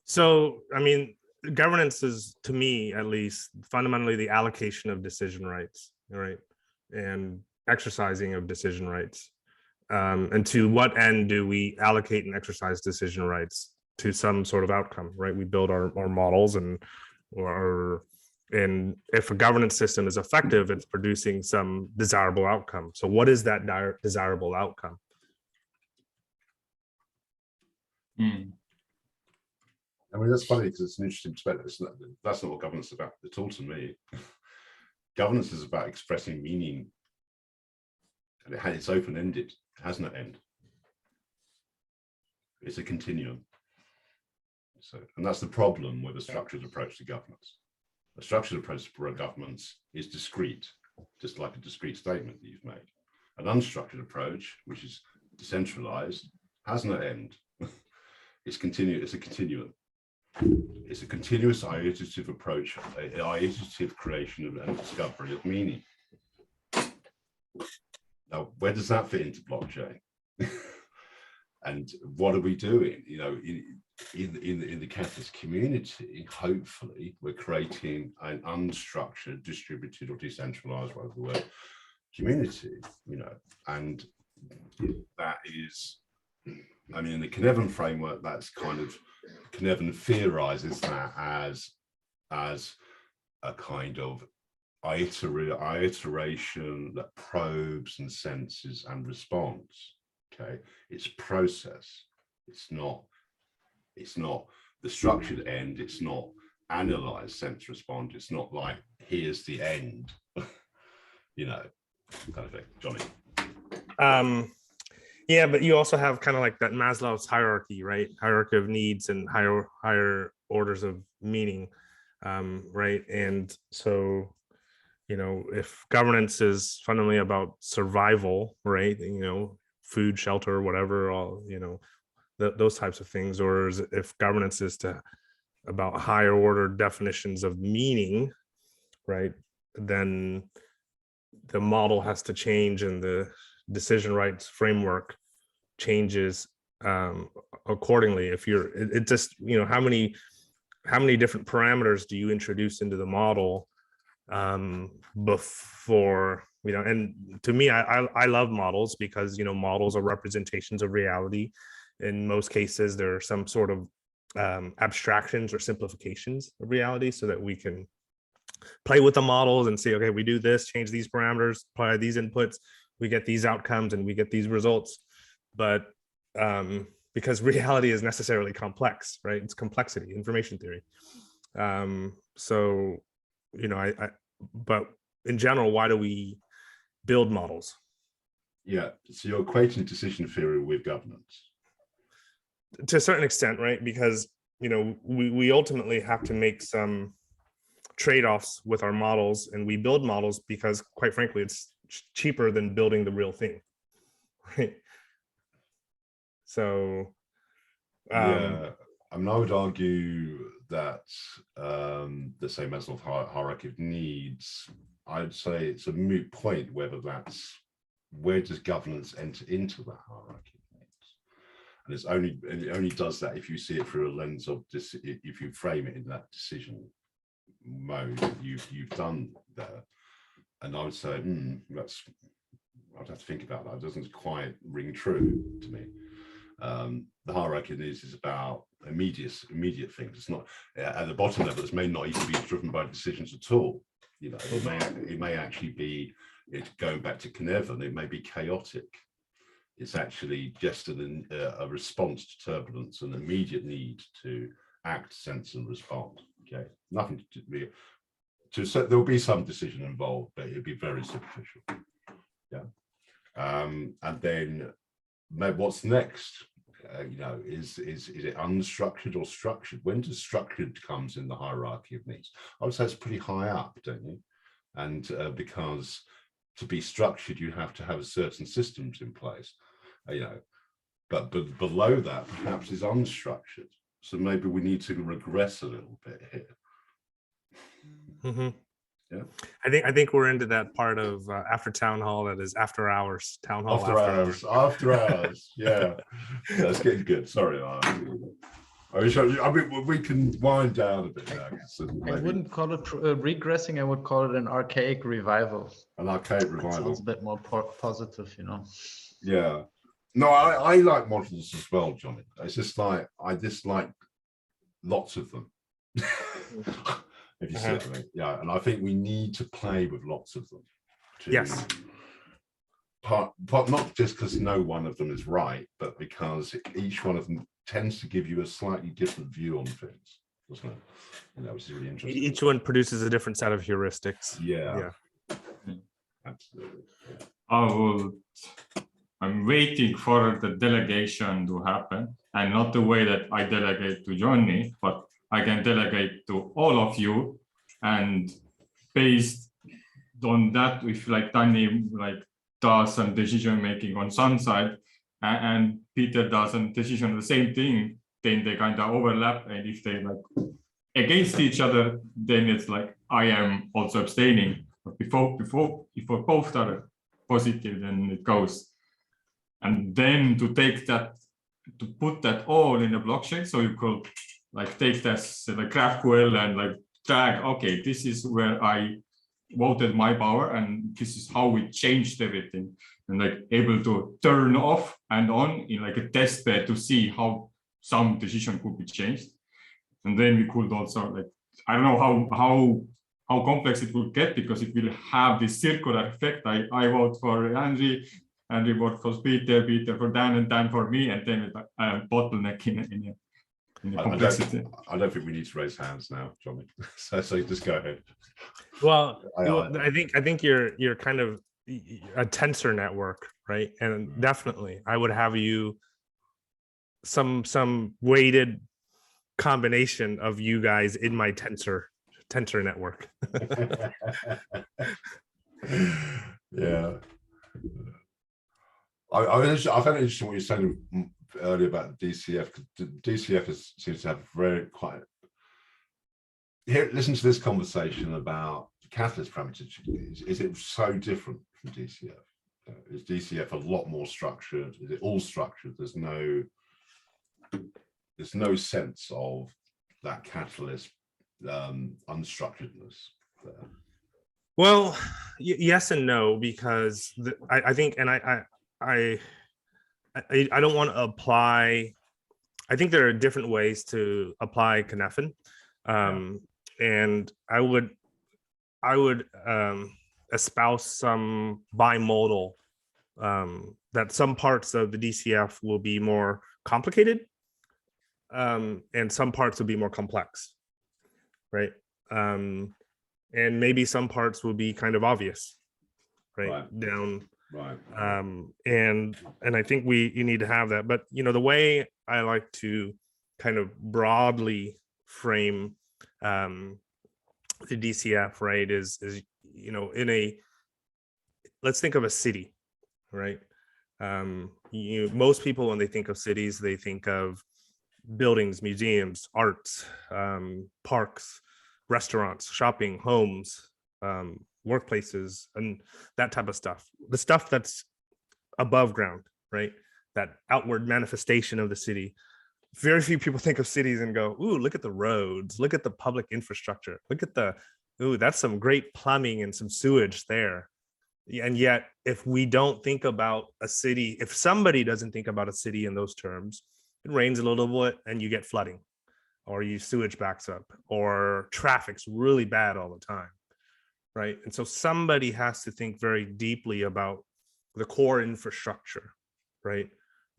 Speaker 4: So, I mean, governance is, to me at least, fundamentally the allocation of decision rights, right? And exercising of decision rights. And to what end do we allocate and exercise decision rights? To some sort of outcome, right? We build our models, and if a governance system is effective, it's producing some desirable outcome. So what is that desirable outcome?
Speaker 2: I mean, that's funny because it's an interesting perspective. That's not what governance is about at all to me. Governance is about expressing meaning, and it's open-ended. It has no end. It's a continuum. So, and that's the problem with a structured approach to governance. A structured approach to governance is discrete, just like a discrete statement that you've made. An unstructured approach, which is decentralized, has no end. It's a continuum. It's a continuous iterative approach, iterative creation and discovery of meaning. Now, where does that fit into blockchain? And what are we doing? You know, in the Catalyst community, hopefully, we're creating an unstructured, distributed, or decentralized, whatever the word, community. You know, and that is, I mean, in the Cynefin framework, that's kind of, Cynefin theorizes that as a kind of iteration that probes and senses and responds. Okay, it's process. It's not the structured end. It's not analyze, sense, respond. It's not like here's the end. You know, kind of thing. Johnny.
Speaker 4: Yeah, but you also have kind of like that Maslow's hierarchy, right? Hierarchy of needs and higher orders of meaning, right? And so, you know, if governance is fundamentally about survival, right? You know, food, shelter, whatever, all, you know, those types of things, or if governance is about higher order definitions of meaning, right? Then the model has to change, and the decision rights framework changes accordingly. If it just, you know, how many different parameters do you introduce into the model before, you know? And to me, I love models because, you know, models are representations of reality. In most cases, there are some sort of abstractions or simplifications of reality so that we can play with the models and say, okay, we do this, change these parameters, apply these inputs, we get these outcomes and we get these results. But because reality is necessarily complex, right? It's complexity, information theory. So, you know, but in general, why do we build models?
Speaker 2: Yeah, so you're equating decision theory with governance.
Speaker 4: To a certain extent, right? Because, you know, we ultimately have to make some trade-offs with our models, and we build models because, quite frankly, it's cheaper than building the real thing, right? So,
Speaker 2: yeah, I mean, I would argue that the same Maslow hierarchy of needs, I'd say it's a moot point whether that's, where does governance enter into that hierarchy of needs? And it only does that if you see it through a lens of if you frame it in that decision mode you've done there. And I would say that's, I'd have to think about that. It doesn't quite ring true to me. The hierarchy of needs is about immediate things. It's not at the bottom level. It may not even be driven by decisions at all. You know, it may actually be, it's going back to Cynefin, it may be chaotic. It's actually just a response to turbulence, an immediate need to act, sense, and respond. Okay, nothing to be. There will be some decision involved, but it'll be very superficial. Yeah, and then what's next? You know, is it unstructured or structured? When does structured comes in the hierarchy of needs? I would say it's pretty high up, don't you? And because to be structured, you have to have certain systems in place, you know, but below that perhaps is unstructured. So maybe we need to regress a little bit here.
Speaker 4: Mm-hmm.
Speaker 2: Yeah,
Speaker 4: I think we're into that part of after town hall that is after hours, town hall
Speaker 2: after hours. Yeah, that's getting good. Sorry, I mean, we can wind down a bit now.
Speaker 3: I wouldn't call it regressing. I would call it an archaic revival.
Speaker 2: An archaic revival.
Speaker 3: That sounds a bit more positive, you know.
Speaker 2: Yeah. No, I like models as well, Johnny. It's just like I dislike lots of them. If you see what I mean. Yeah, and I think we need to play with lots of them.
Speaker 4: Yes.
Speaker 2: Part not just because no one of them is right, but because each one of them tends to give you a slightly different view on things, doesn't it? And that was really interesting.
Speaker 4: Each one produces a different set of heuristics.
Speaker 2: Yeah. Absolutely.
Speaker 1: I'm waiting for the delegation to happen, and not the way that I delegate to Johnny, but I can delegate to all of you, and based on that, if like Danny does some decision making on some side, and Peter does some decision on the same thing, then they kind of overlap, and if they like against each other, then it's like I am also abstaining. But if both are positive, then it goes. And then to take that, to put that all in a blockchain, so you could like take this like GraphQL and like drag, okay, this is where I voted my power, and this is how we changed everything, and like able to turn off and on in like a test bed to see how some decision could be changed. And then we could also like, I don't know how complex it will get, because it will have this circular effect. I vote for Andrew vote for Peter for Dan, and Dan for me, and then bottleneck in complexity.
Speaker 2: I don't think we need to raise hands now, Johnny. so just go ahead.
Speaker 4: Well, I think you're kind of a tensor network, right? And definitely, I would have you some weighted combination of you guys in my tensor network.
Speaker 2: Yeah. I found it interesting what you said earlier about DCF, because DCF seems to have very quite. Here, listen to this conversation about catalyst parameters. Is it so different from DCF? Is DCF a lot more structured? Is it all structured? There's no sense of that catalyst unstructuredness there.
Speaker 4: Well, yes and no, because I think, and I don't want to apply I think there are different ways to apply Cynefin, and I would espouse some bimodal, that some parts of the DCF will be more complicated, and some parts will be more complex, right? And maybe some parts will be kind of obvious, right? Down.
Speaker 2: Right.
Speaker 4: And I think you need to have that. But the way I like to kind of broadly frame the DCF, right, is let's think of a city, right? Most people, when they think of cities, they think of buildings, museums, arts, parks, restaurants, shopping, homes, workplaces, and that type of stuff. The stuff that's above ground, right? That outward manifestation of the city. Very few people think of cities and go, ooh, look at the roads, look at the public infrastructure, look at that's some great plumbing and some sewage there. And yet, if we don't think about a city, if somebody doesn't think about a city in those terms, it rains a little bit and you get flooding, or your sewage backs up, or traffic's really bad all the time, right? And so somebody has to think very deeply about the core infrastructure, right?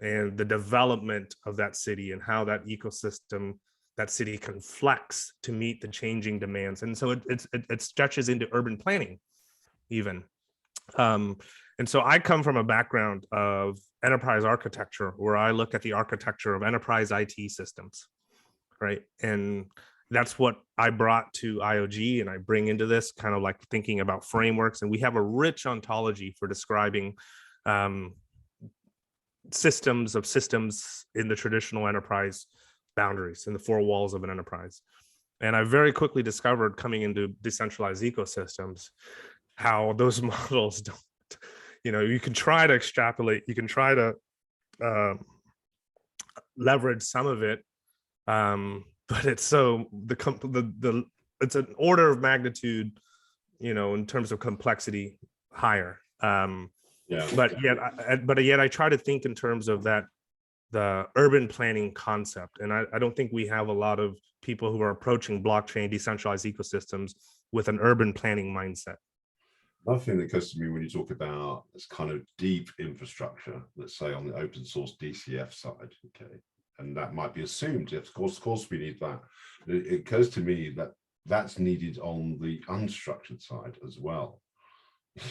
Speaker 4: And the development of that city and how that ecosystem, that city can flex to meet the changing demands. And so it stretches into urban planning even. And so I come from a background of enterprise architecture, where I look at the architecture of enterprise IT systems, right? And that's what I brought to IOG, and I bring into this kind of like thinking about frameworks. And we have a rich ontology for describing systems in the traditional enterprise boundaries, in the four walls of an enterprise. And I very quickly discovered, coming into decentralized ecosystems, how those models don't, you can try to extrapolate, you can try to leverage some of it, but it's so it's an order of magnitude, in terms of complexity higher. But yet I try to think in terms of the urban planning concept. And I don't think we have a lot of people who are approaching blockchain decentralized ecosystems with an urban planning mindset.
Speaker 2: Another thing that occurs to me when you talk about this kind of deep infrastructure, let's say on the open source DCF side, okay, and that might be assumed. Of course, we need that. It occurs to me that that's needed on the unstructured side as well.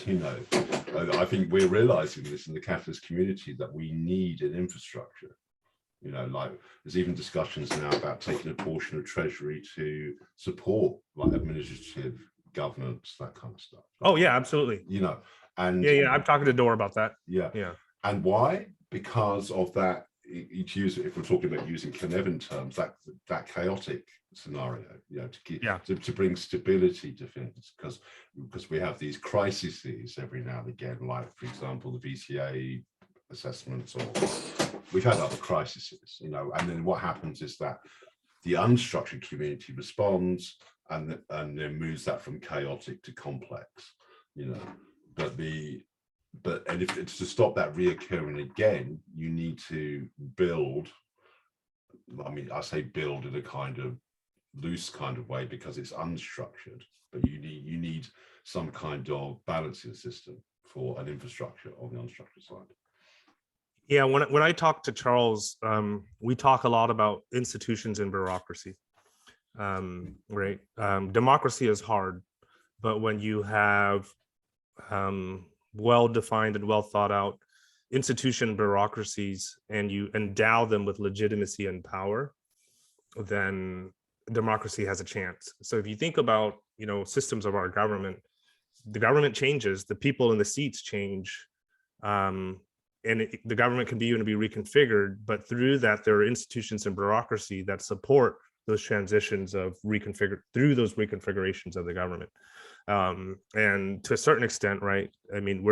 Speaker 2: I think we're realizing this in the Catalyst community, that we need an infrastructure. Like there's even discussions now about taking a portion of Treasury to support like administrative governance, that kind of stuff.
Speaker 4: Oh yeah, absolutely.
Speaker 2: And
Speaker 4: I'm talking to Dora about that.
Speaker 2: Yeah. And why? Because of that, if we're talking about using Cynefin terms, that chaotic scenario, to bring stability to things, because we have these crises every now and again, like for example the VCA assessments, or we've had other crises, and then what happens is that the unstructured community responds and then moves that from chaotic to complex, and if it's to stop that reoccurring again, you need to build. I say build in a kind of loose kind of way because it's unstructured, but you need some kind of balancing system for an infrastructure on the unstructured side.
Speaker 4: Yeah, when I talk to Charles, we talk a lot about institutions and bureaucracy. Right? Democracy is hard, but when you have well-defined and well thought out institution bureaucracies and you endow them with legitimacy and power, then democracy has a chance. So if you think about, systems of our government, the government changes, the people in the seats change, and the government can be reconfigured, but through that, there are institutions and bureaucracy that support those transitions of through those reconfigurations of the government. And to a certain extent, right? I mean,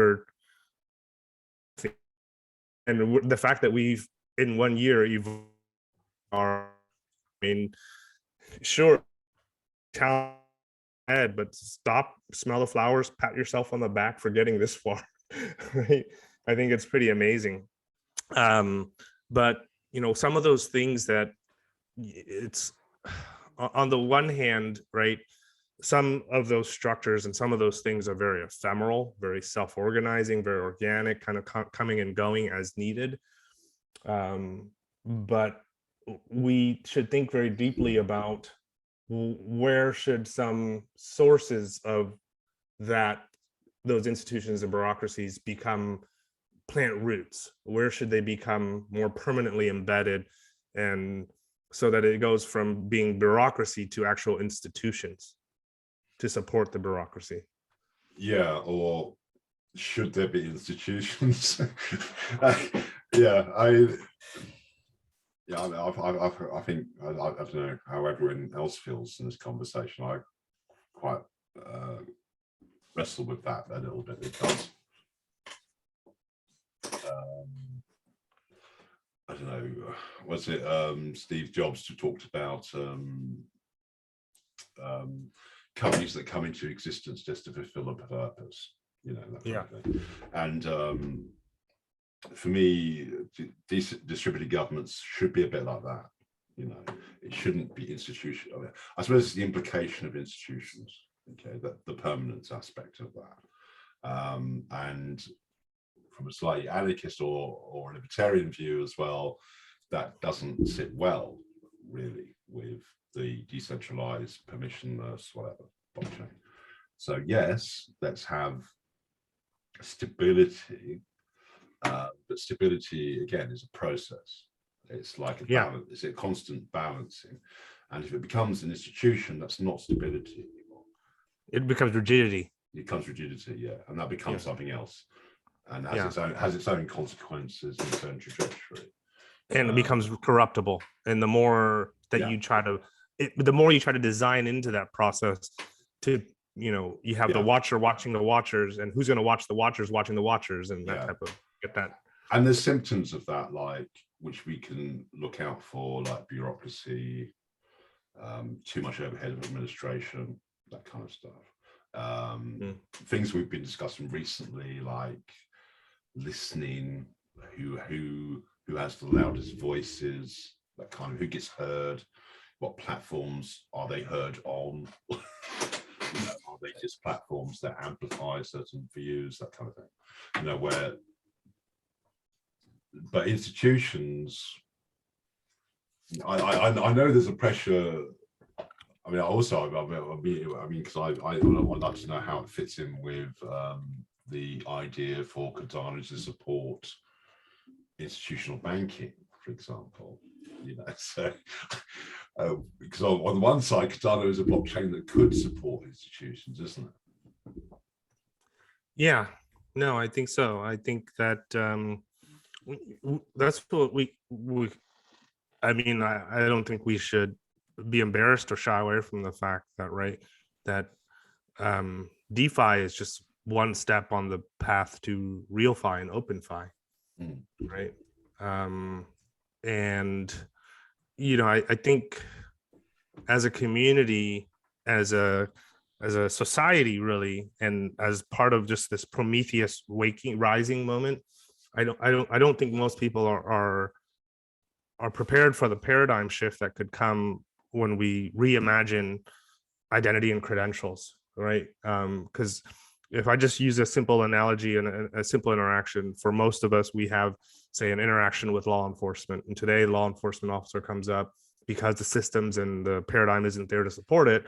Speaker 4: the fact that we've in 1 year sure, but stop, smell the flowers, pat yourself on the back for getting this far. Right? I think it's pretty amazing. But some of those things that it's on the one hand, right? Some of those structures and some of those things are very ephemeral, very self-organizing, very organic, kind of coming and going as needed. But we should think very deeply about where should some sources of those institutions and bureaucracies become plant roots? Where should they become more permanently embedded, and so that it goes from being bureaucracy to actual institutions to support the bureaucracy?
Speaker 2: Yeah, or should there be institutions? I think I don't know how everyone else feels in this conversation. I quite wrestle with that a little bit because I don't know, was it Steve Jobs who talked about companies that come into existence just to fulfill a purpose, that kind of thing. And for me, distributed governments should be a bit like that. It shouldn't be institutional. I suppose it's the implication of institutions, okay, that the permanence aspect of that. And from a slightly anarchist or libertarian view as well, that doesn't sit well, really, with the decentralized, permissionless, whatever, blockchain. So yes, let's have stability, but stability, again, is a process. It's like a balance, it's a constant balancing. And if it becomes an institution, that's not stability anymore.
Speaker 4: It becomes rigidity.
Speaker 2: It becomes rigidity, yeah. And that becomes something else. And has its own consequences and its own trajectory.
Speaker 4: And it becomes corruptible. And the more that you try to, the more you try to design into that process to, you have the watcher watching the watchers, and who's going to watch the watchers watching the watchers, and that type of, get that.
Speaker 2: And there's symptoms of that, like, which we can look out for, like bureaucracy, too much overhead of administration, that kind of stuff. Things we've been discussing recently, like listening, who has the loudest voices, that kind of, who gets heard, what platforms are they heard on, are they just platforms that amplify certain views, that kind of thing, but institutions, I know there's a pressure. I mean, because I'd like to know how it fits in with the idea for Cardano to support institutional banking, for example. So because on the one side, Cardano is a blockchain that could support institutions, isn't it?
Speaker 4: Yeah, no, I think so. I think that that's what we I mean, I don't think we should be embarrassed or shy away from the fact that DeFi is just one step on the path to RealFi and OpenFi, right? And I think as a community, as a society, really, and as part of just this Prometheus rising moment, I don't think most people are prepared for the paradigm shift that could come when we reimagine identity and credentials, right? Because if I just use a simple analogy and a simple interaction, for most of us, we have, say, an interaction with law enforcement, and today law enforcement officer comes up because the systems and the paradigm isn't there to support it.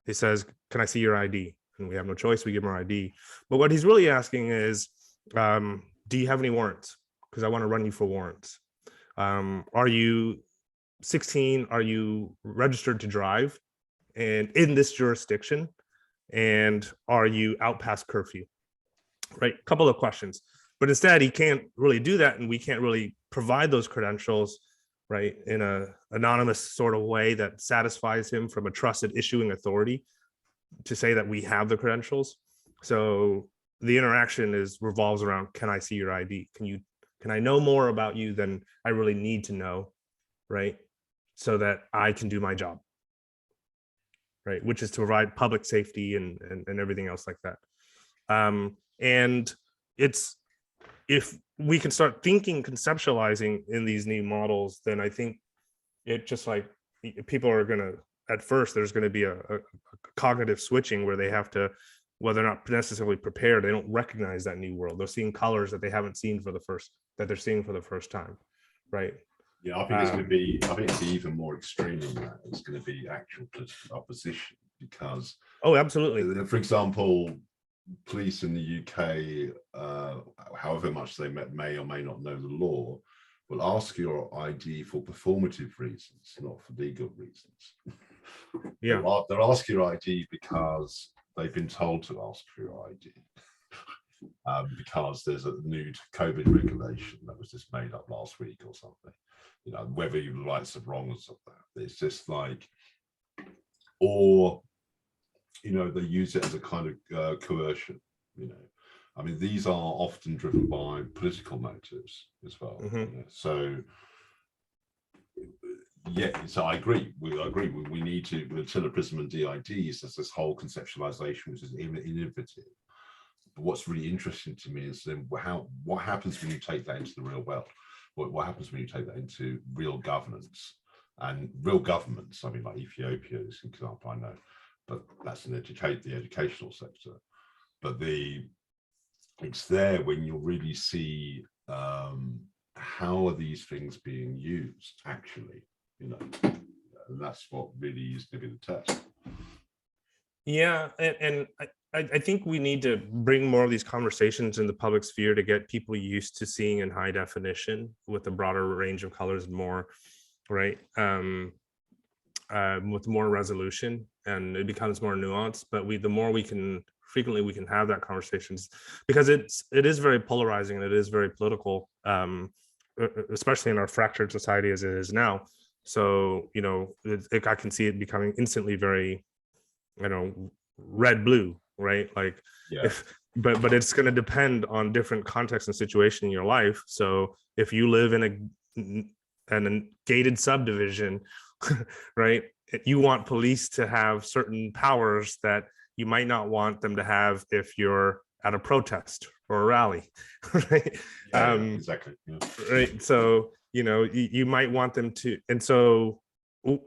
Speaker 4: He says, "Can I see your ID?" And we have no choice. We give him our ID. But what he's really asking is, do you have any warrants? Because I want to run you for warrants. Are you 16? Are you registered to drive and in this jurisdiction? And are you out past curfew? Right? A couple of questions. But instead, he can't really do that, and we can't really provide those credentials, right, in an anonymous sort of way that satisfies him from a trusted issuing authority to say that we have the credentials. So the interaction revolves around, can I see your ID? Can I know more about you than I really need to know, right? So that I can do my job, right? Which is to provide public safety and everything else like that. And it's if we can start thinking, conceptualizing in these new models, then I think it just like people are going to, at first, there's going to be a cognitive switching where they have to, well, they're not necessarily prepared. They don't recognize that new world. They're seeing colors that they haven't seen that they're seeing for the first time. Right.
Speaker 2: Yeah, I think it's going to be, I think it's even more extreme than that. It's going to be actual political opposition because.
Speaker 4: Oh, absolutely.
Speaker 2: For example, police in the UK, however much they may or may not know the law, will ask your ID for performative reasons, not for legal reasons.
Speaker 4: Yeah.
Speaker 2: They'll ask your ID because they've been told to ask for your ID. Because there's a new COVID regulation that was just made up last week or something. You know, whether you rights or wrongs of that. It's just like, or, you know, they use it as a kind of coercion, you know. I mean, these are often driven by political motives as well. You know? So, yeah, so I agree. We need to, with Tilleprism and DIDs, there's this whole conceptualization which is innovative. But what's really interesting to me is then what happens when you take that into the real world? What happens when you take that into real governance and real governments? I mean, like Ethiopia is an example I know, but that's the educational sector. But it's there when you really see how are these things being used actually, you know, and that's what really is going to be the test.
Speaker 4: Yeah, and I think we need to bring more of these conversations in the public sphere to get people used to seeing in high definition with a broader range of colors, more, right? With more resolution, and it becomes more nuanced. But the more we can frequently we can have that conversations, because it is very polarizing and it is very political, especially in our fractured society as it is now. So, you know, I can see it becoming instantly very, you know, red blue, right? Like,
Speaker 2: yeah.
Speaker 4: But it's going to depend on different contexts and situation in your life. So if you live in a gated subdivision, right, you want police to have certain powers that you might not want them to have if you're at a protest or a rally, right?
Speaker 2: Yeah, exactly. Yeah.
Speaker 4: Right. So, you know, you might want them to, and so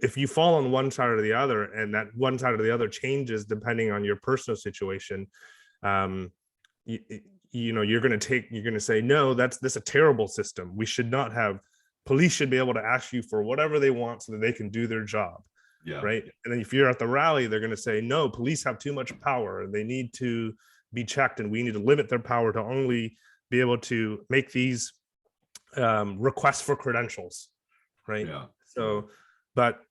Speaker 4: if you fall on one side or the other, and that one side or the other changes depending on your personal situation, you know, you're going to say, no, that's a terrible system. We should not have, police should be able to ask you for whatever they want so that they can do their job.
Speaker 2: Yeah.
Speaker 4: Right. And then if you're at the rally, they're going to say, no, police have too much power and they need to be checked, and we need to limit their power to only be able to make these requests for credentials. Right.
Speaker 2: Yeah.
Speaker 4: So, but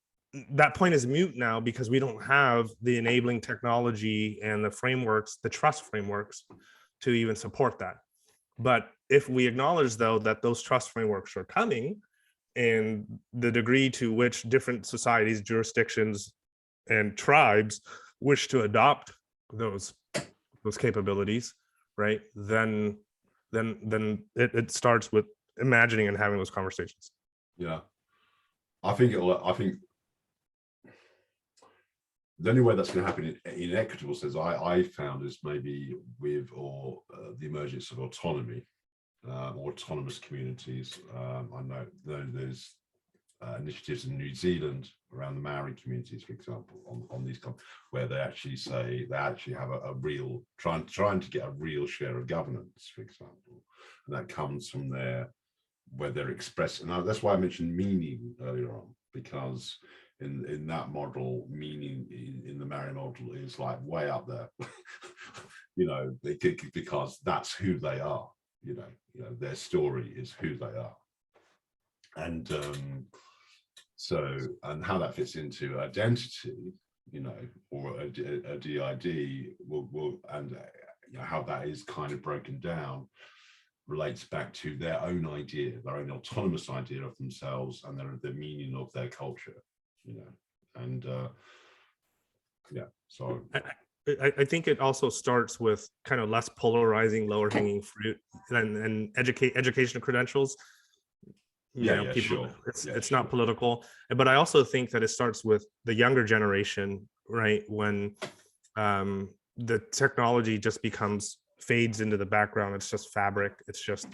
Speaker 4: that point is moot now because we don't have the enabling technology and the frameworks, the trust frameworks, to even support that. But if we acknowledge, though, that those trust frameworks are coming, and the degree to which different societies, jurisdictions, and tribes wish to adopt those capabilities, right? Then it starts with imagining and having those conversations.
Speaker 2: Yeah, I think the only way that's going to happen in equitable sense, I found, is maybe with the emergence of autonomy. Or autonomous communities. I know there's initiatives in New Zealand around the Maori communities, for example, on these where they actually say they actually have a real trying to get a real share of governance, for example, and that comes from where they're expressing. Now that's why I mentioned meaning earlier on, because in that model, meaning in the Maori model is like way up there, you know, because that's who they are. You know, their story is who they are, and so, and how that fits into identity, you know, or a DID will and you know, how that is kind of broken down relates back to their own idea, their own autonomous idea of themselves, and the meaning of their culture, you know, and yeah, so.
Speaker 4: I think it also starts with kind of less polarizing, lower hanging fruit and educational credentials. People,
Speaker 2: sure.
Speaker 4: It's not political, but I also think that it starts with the younger generation, right? When the technology just becomes fades into the background. It's just fabric. It's just,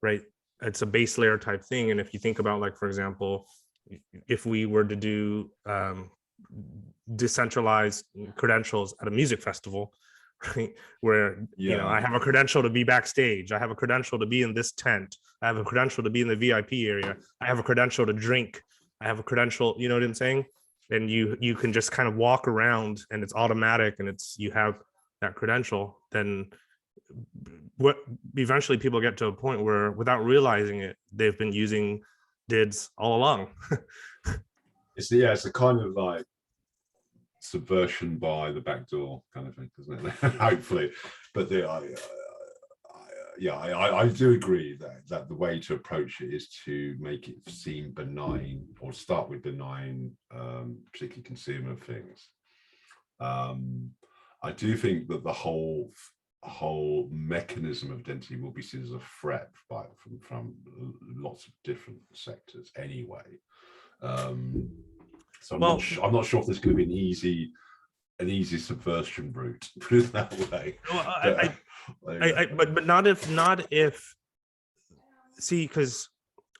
Speaker 4: right. It's a base layer type thing. And if you think about, like, for example, if we were to do decentralized credentials at a music festival, right, where you know, I have a credential to be backstage, I have a credential to be in this tent, I have a credential to be in the VIP area, I have a credential to drink, I have a credential, you know what I'm saying? And you can just kind of walk around and it's automatic and it's, you have that credential. Then what eventually people get to a point where without realizing it, they've been using DIDs all along.
Speaker 2: It's a kind of like subversion by the back door kind of thing, isn't it? Hopefully, but I do agree that the way to approach it is to make it seem benign, or start with benign, particularly consumer things. I do think that the whole mechanism of identity will be seen as a threat from lots of different sectors anyway. So I'm not sure if there's going to be an easy subversion route, put it that way.
Speaker 4: But not if see, because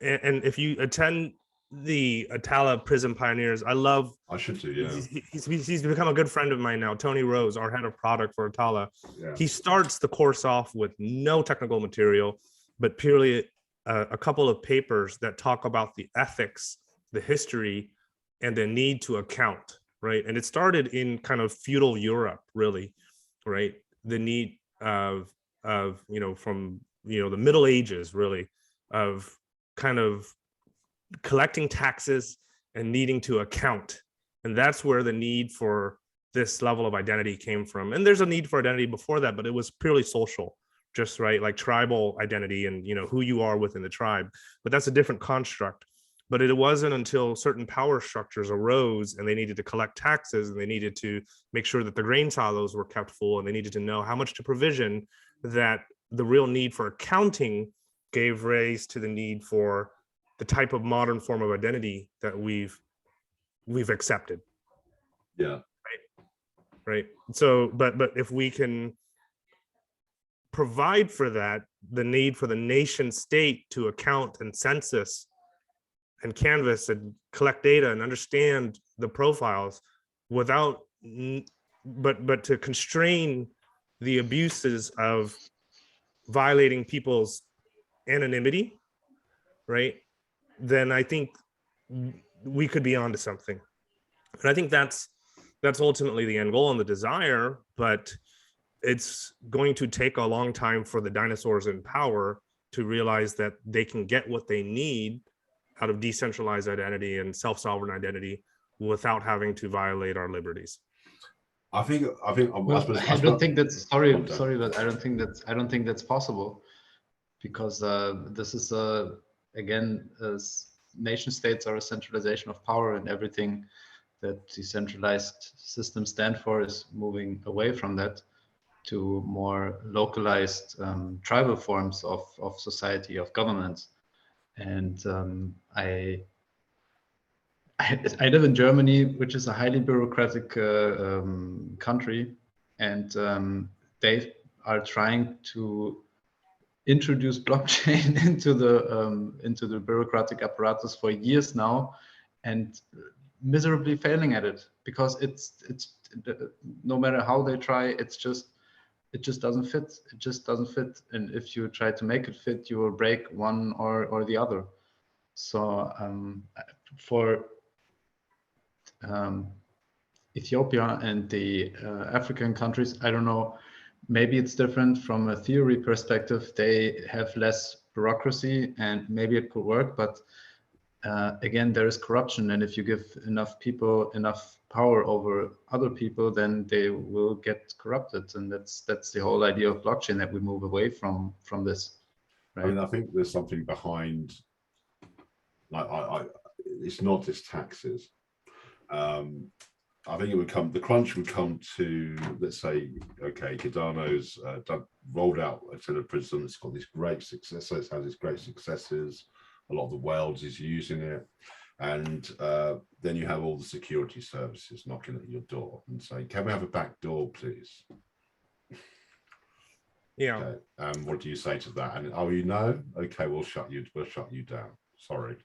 Speaker 4: and if you attend the Atala Prison Pioneers, I
Speaker 2: should do, yeah.
Speaker 4: He's become a good friend of mine now. Tony Rose, our head of product for Atala.
Speaker 2: Yeah.
Speaker 4: He starts the course off with no technical material, but purely a couple of papers that talk about the ethics, the history, and the need to account, right? And it started in kind of feudal Europe, really, right? The need of you know, from, you know, the Middle Ages, really, of kind of collecting taxes and needing to account. And that's where the need for this level of identity came from. And there's a need for identity before that, but it was purely social, just, right, like tribal identity and, you know, who you are within the tribe. But that's a different construct. But it wasn't until certain power structures arose and they needed to collect taxes and they needed to make sure that the grain silos were kept full and they needed to know how much to provision, that the real need for accounting gave rise to the need for the type of modern form of identity that we've accepted.
Speaker 2: Yeah.
Speaker 4: Right. So, but if we can provide for that, the need for the nation state to account and census and canvas and collect data and understand the profiles without, but to constrain the abuses of violating people's anonymity, right? Then I think we could be onto something. And I think that's ultimately the end goal and the desire, but it's going to take a long time for the dinosaurs in power to realize that they can get what they need out of decentralized identity and self-sovereign identity without having to violate our liberties.
Speaker 3: I don't think that's sorry, but I don't think that's possible, because this is again, nation states are a centralization of power, and everything that decentralized systems stand for is moving away from that to more localized tribal forms of society, of governance. And I live in Germany, which is a highly bureaucratic country, and they are trying to introduce blockchain into the bureaucratic apparatus for years now, and miserably failing at it, because it's no matter how they try, it just doesn't fit. It just doesn't fit. And if you try to make it fit, you will break one or the other. So for Ethiopia and the African countries, I don't know, maybe it's different from a theory perspective. They have less bureaucracy and maybe it could work, but again, there is corruption. And if you give enough people enough power over other people, then they will get corrupted. And that's the whole idea of blockchain, that we move away from this. Right?
Speaker 2: I mean, I think there's something behind, like, it's not just taxes. I think the crunch would come to, let's say, okay, Cardano's rolled out a set of prism. It's got this great success. So it has these great successes. A lot of the world is using it. And then you have all the security services knocking at your door and saying, can we have a back door, please?
Speaker 4: Yeah.
Speaker 2: Okay. What do you say to that? And oh, you know, okay, we'll shut you down. Sorry.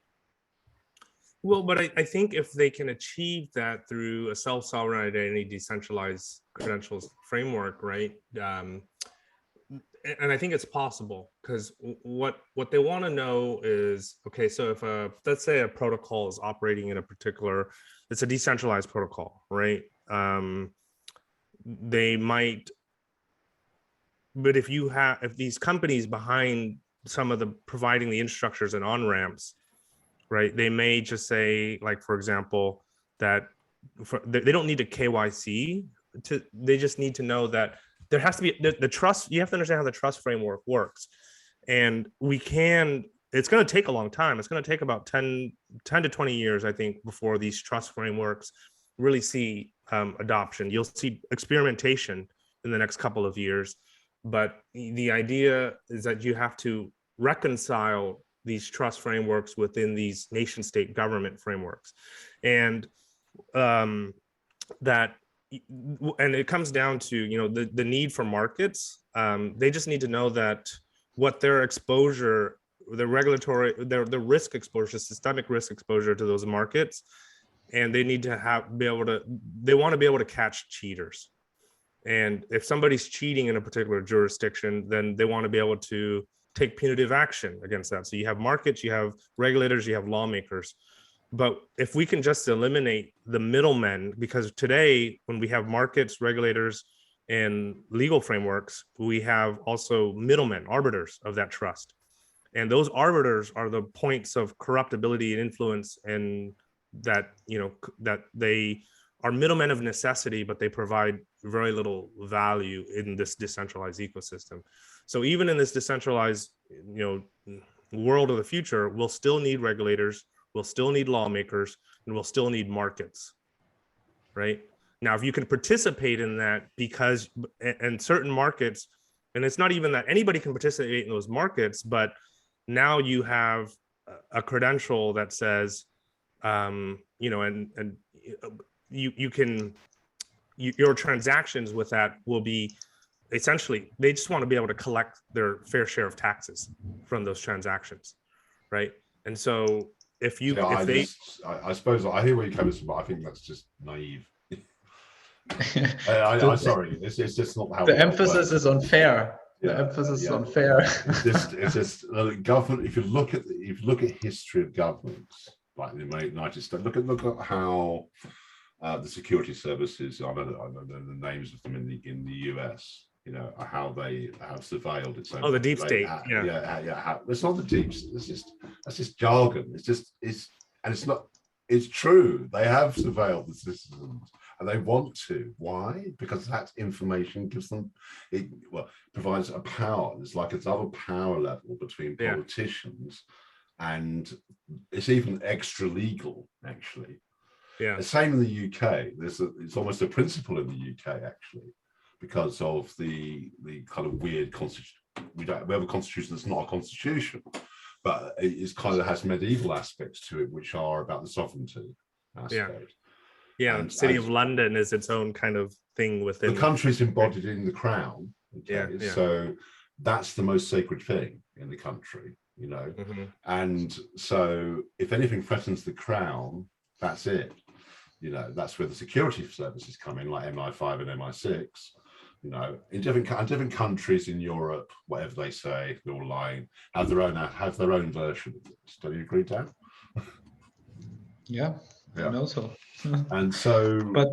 Speaker 4: Well, but I think if they can achieve that through a self-sovereign identity, decentralized credentials framework, right? And I think it's possible, because what they want to know is, okay, so if let's say a protocol is operating in a particular, it's a decentralized protocol, right? They might, but if these companies behind some of the providing the infrastructures and on-ramps, right, they may just say, like, for example, that they don't need a KYC they just need to know that there has to be the trust. You have to understand how the trust framework works, and it's going to take a long time. It's going to take about 10 to 20 years, I think, before these trust frameworks really see adoption. You'll see experimentation in the next couple of years, but the idea is that you have to reconcile these trust frameworks within these nation state government frameworks. And and it comes down to, you know, the need for markets. They just need to know that what their exposure, the regulatory, the risk exposure, systemic risk exposure to those markets, and they need to they want to be able to catch cheaters. And if somebody's cheating in a particular jurisdiction, then they want to be able to take punitive action against that. So you have markets, you have regulators, you have lawmakers. But if we can just eliminate the middlemen, because today when we have markets, regulators, and legal frameworks, we have also middlemen, arbiters of that trust. And those arbiters are the points of corruptibility and influence, and that, you know, that they are middlemen of necessity, but they provide very little value in this decentralized ecosystem. So even in this decentralized, you know, world of the future, we'll still need regulators, we'll still need lawmakers, and we'll still need markets, right? Now, if you can participate in that, because in certain markets, and it's not even that anybody can participate in those markets, but now you have a credential that says, you know, and you can, your transactions with that will be essentially, they just want to be able to collect their fair share of taxes from those transactions, right? And so if you,
Speaker 2: yeah, I suppose I hear where you're coming from, but I think that's just naive. I'm sorry, it's just not how
Speaker 3: the emphasis is on fair.
Speaker 2: Yeah,
Speaker 3: the emphasis is on fair.
Speaker 2: It's just government. If you look at history of governments, like in the United States, look at how the security services, I know the names of them in the US, you know, how they have surveilled its own.
Speaker 4: Oh, the deep state.
Speaker 2: It's not the deep. That's just jargon. It's true. They have surveilled the citizens, and they want to. Why? Because that information gives them, provides a power. It's like another power level between politicians, and it's even extra legal, actually.
Speaker 4: Yeah.
Speaker 2: The same in the UK. It's almost a principle in the UK, actually, because of the kind of weird constitution. We have a constitution that's not a constitution, but it kind of has medieval aspects to it, which are about the sovereignty aspect.
Speaker 4: Yeah, and City of London is its own kind of thing within.
Speaker 2: The country's embodied in the crown. Okay, so that's the most sacred thing in the country, you know. And so if anything threatens the crown, that's it. You know, that's where the security services come in, like MI5 and MI6. You know, in different countries in Europe, whatever they say, they're all lying. Have their own version of this. Don't you agree, Dan?
Speaker 3: Yeah, I know so.
Speaker 2: And so,
Speaker 3: but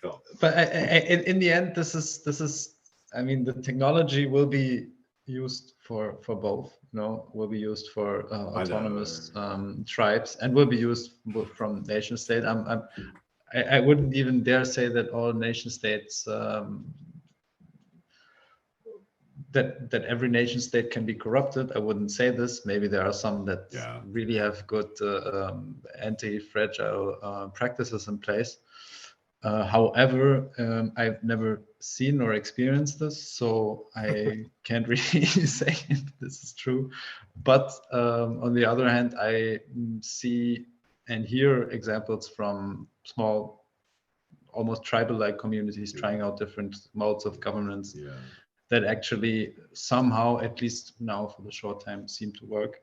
Speaker 2: go on.
Speaker 3: But in the end, this is. I mean, the technology will be used for both. You know, will be used for autonomous tribes, and will be used from nation state. I wouldn't even dare say that all nation states. That every nation state can be corrupted. I wouldn't say this. Maybe there are some that really have good anti-fragile practices in place. However, I've never seen or experienced this, so I can't really say if this is true. But on the other hand, I see and hear examples from small, almost tribal-like communities trying out different modes of governance. that actually somehow, at least now for the short time, seem to work.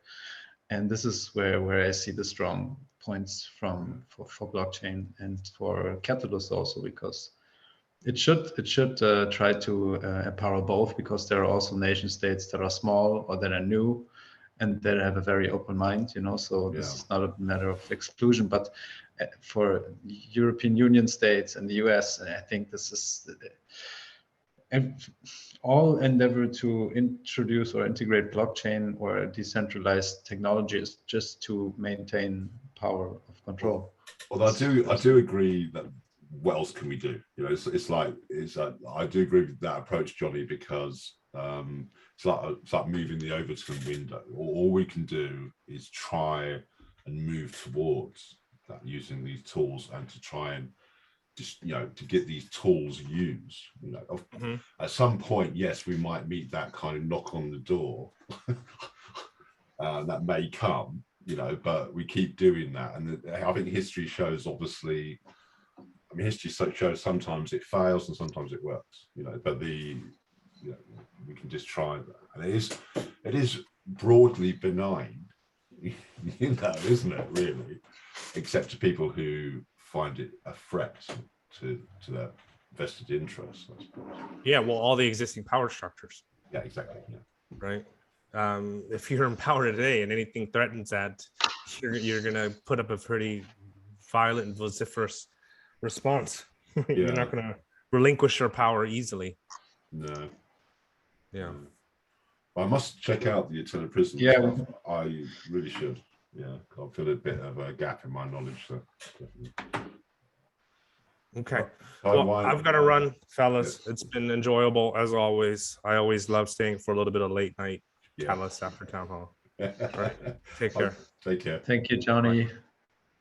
Speaker 3: And this is where I see the strong points for blockchain and for Catalyst also, because it should try to empower both, because there are also nation states that are small or that are new and that have a very open mind, you know. So this is not a matter of exclusion, but for European Union states and the US, I think this is all endeavor to introduce or integrate blockchain or decentralized technologies just to maintain power of control.
Speaker 2: Well, I do agree that what else can we do? You know, it's like I do agree with that approach, Johnny, because it's like moving the Overton window. All we can do is try and move towards that using these tools, and to try and just, you know, to get these tools used. You know, at some point, yes, we might meet that kind of knock on the door that may come, you know, but we keep doing that. And I think history shows, obviously, I mean, history shows sometimes it fails and sometimes it works, you know, but you know, we can just try that. And it is broadly benign, you know, isn't it, really? Except to people who find it a threat to their vested interests, I suppose.
Speaker 4: Yeah, well, all the existing power structures.
Speaker 2: Yeah, exactly. Yeah.
Speaker 4: Right. If you're in power today and anything threatens that, you're going to put up a pretty violent and vociferous response. You're not going to relinquish your power easily.
Speaker 2: No.
Speaker 4: Yeah.
Speaker 2: I must check out the Eternal Prison.
Speaker 3: Yeah,
Speaker 2: I really should. Yeah, I feel a bit of a gap in my knowledge. So
Speaker 4: okay. Well, I've got to run, fellas. Yes. It's been enjoyable as always. I always love staying for a little bit of late night Catalyst after town hall. All right. Take care.
Speaker 2: Take care.
Speaker 3: Thank you, Johnny.
Speaker 4: Bye.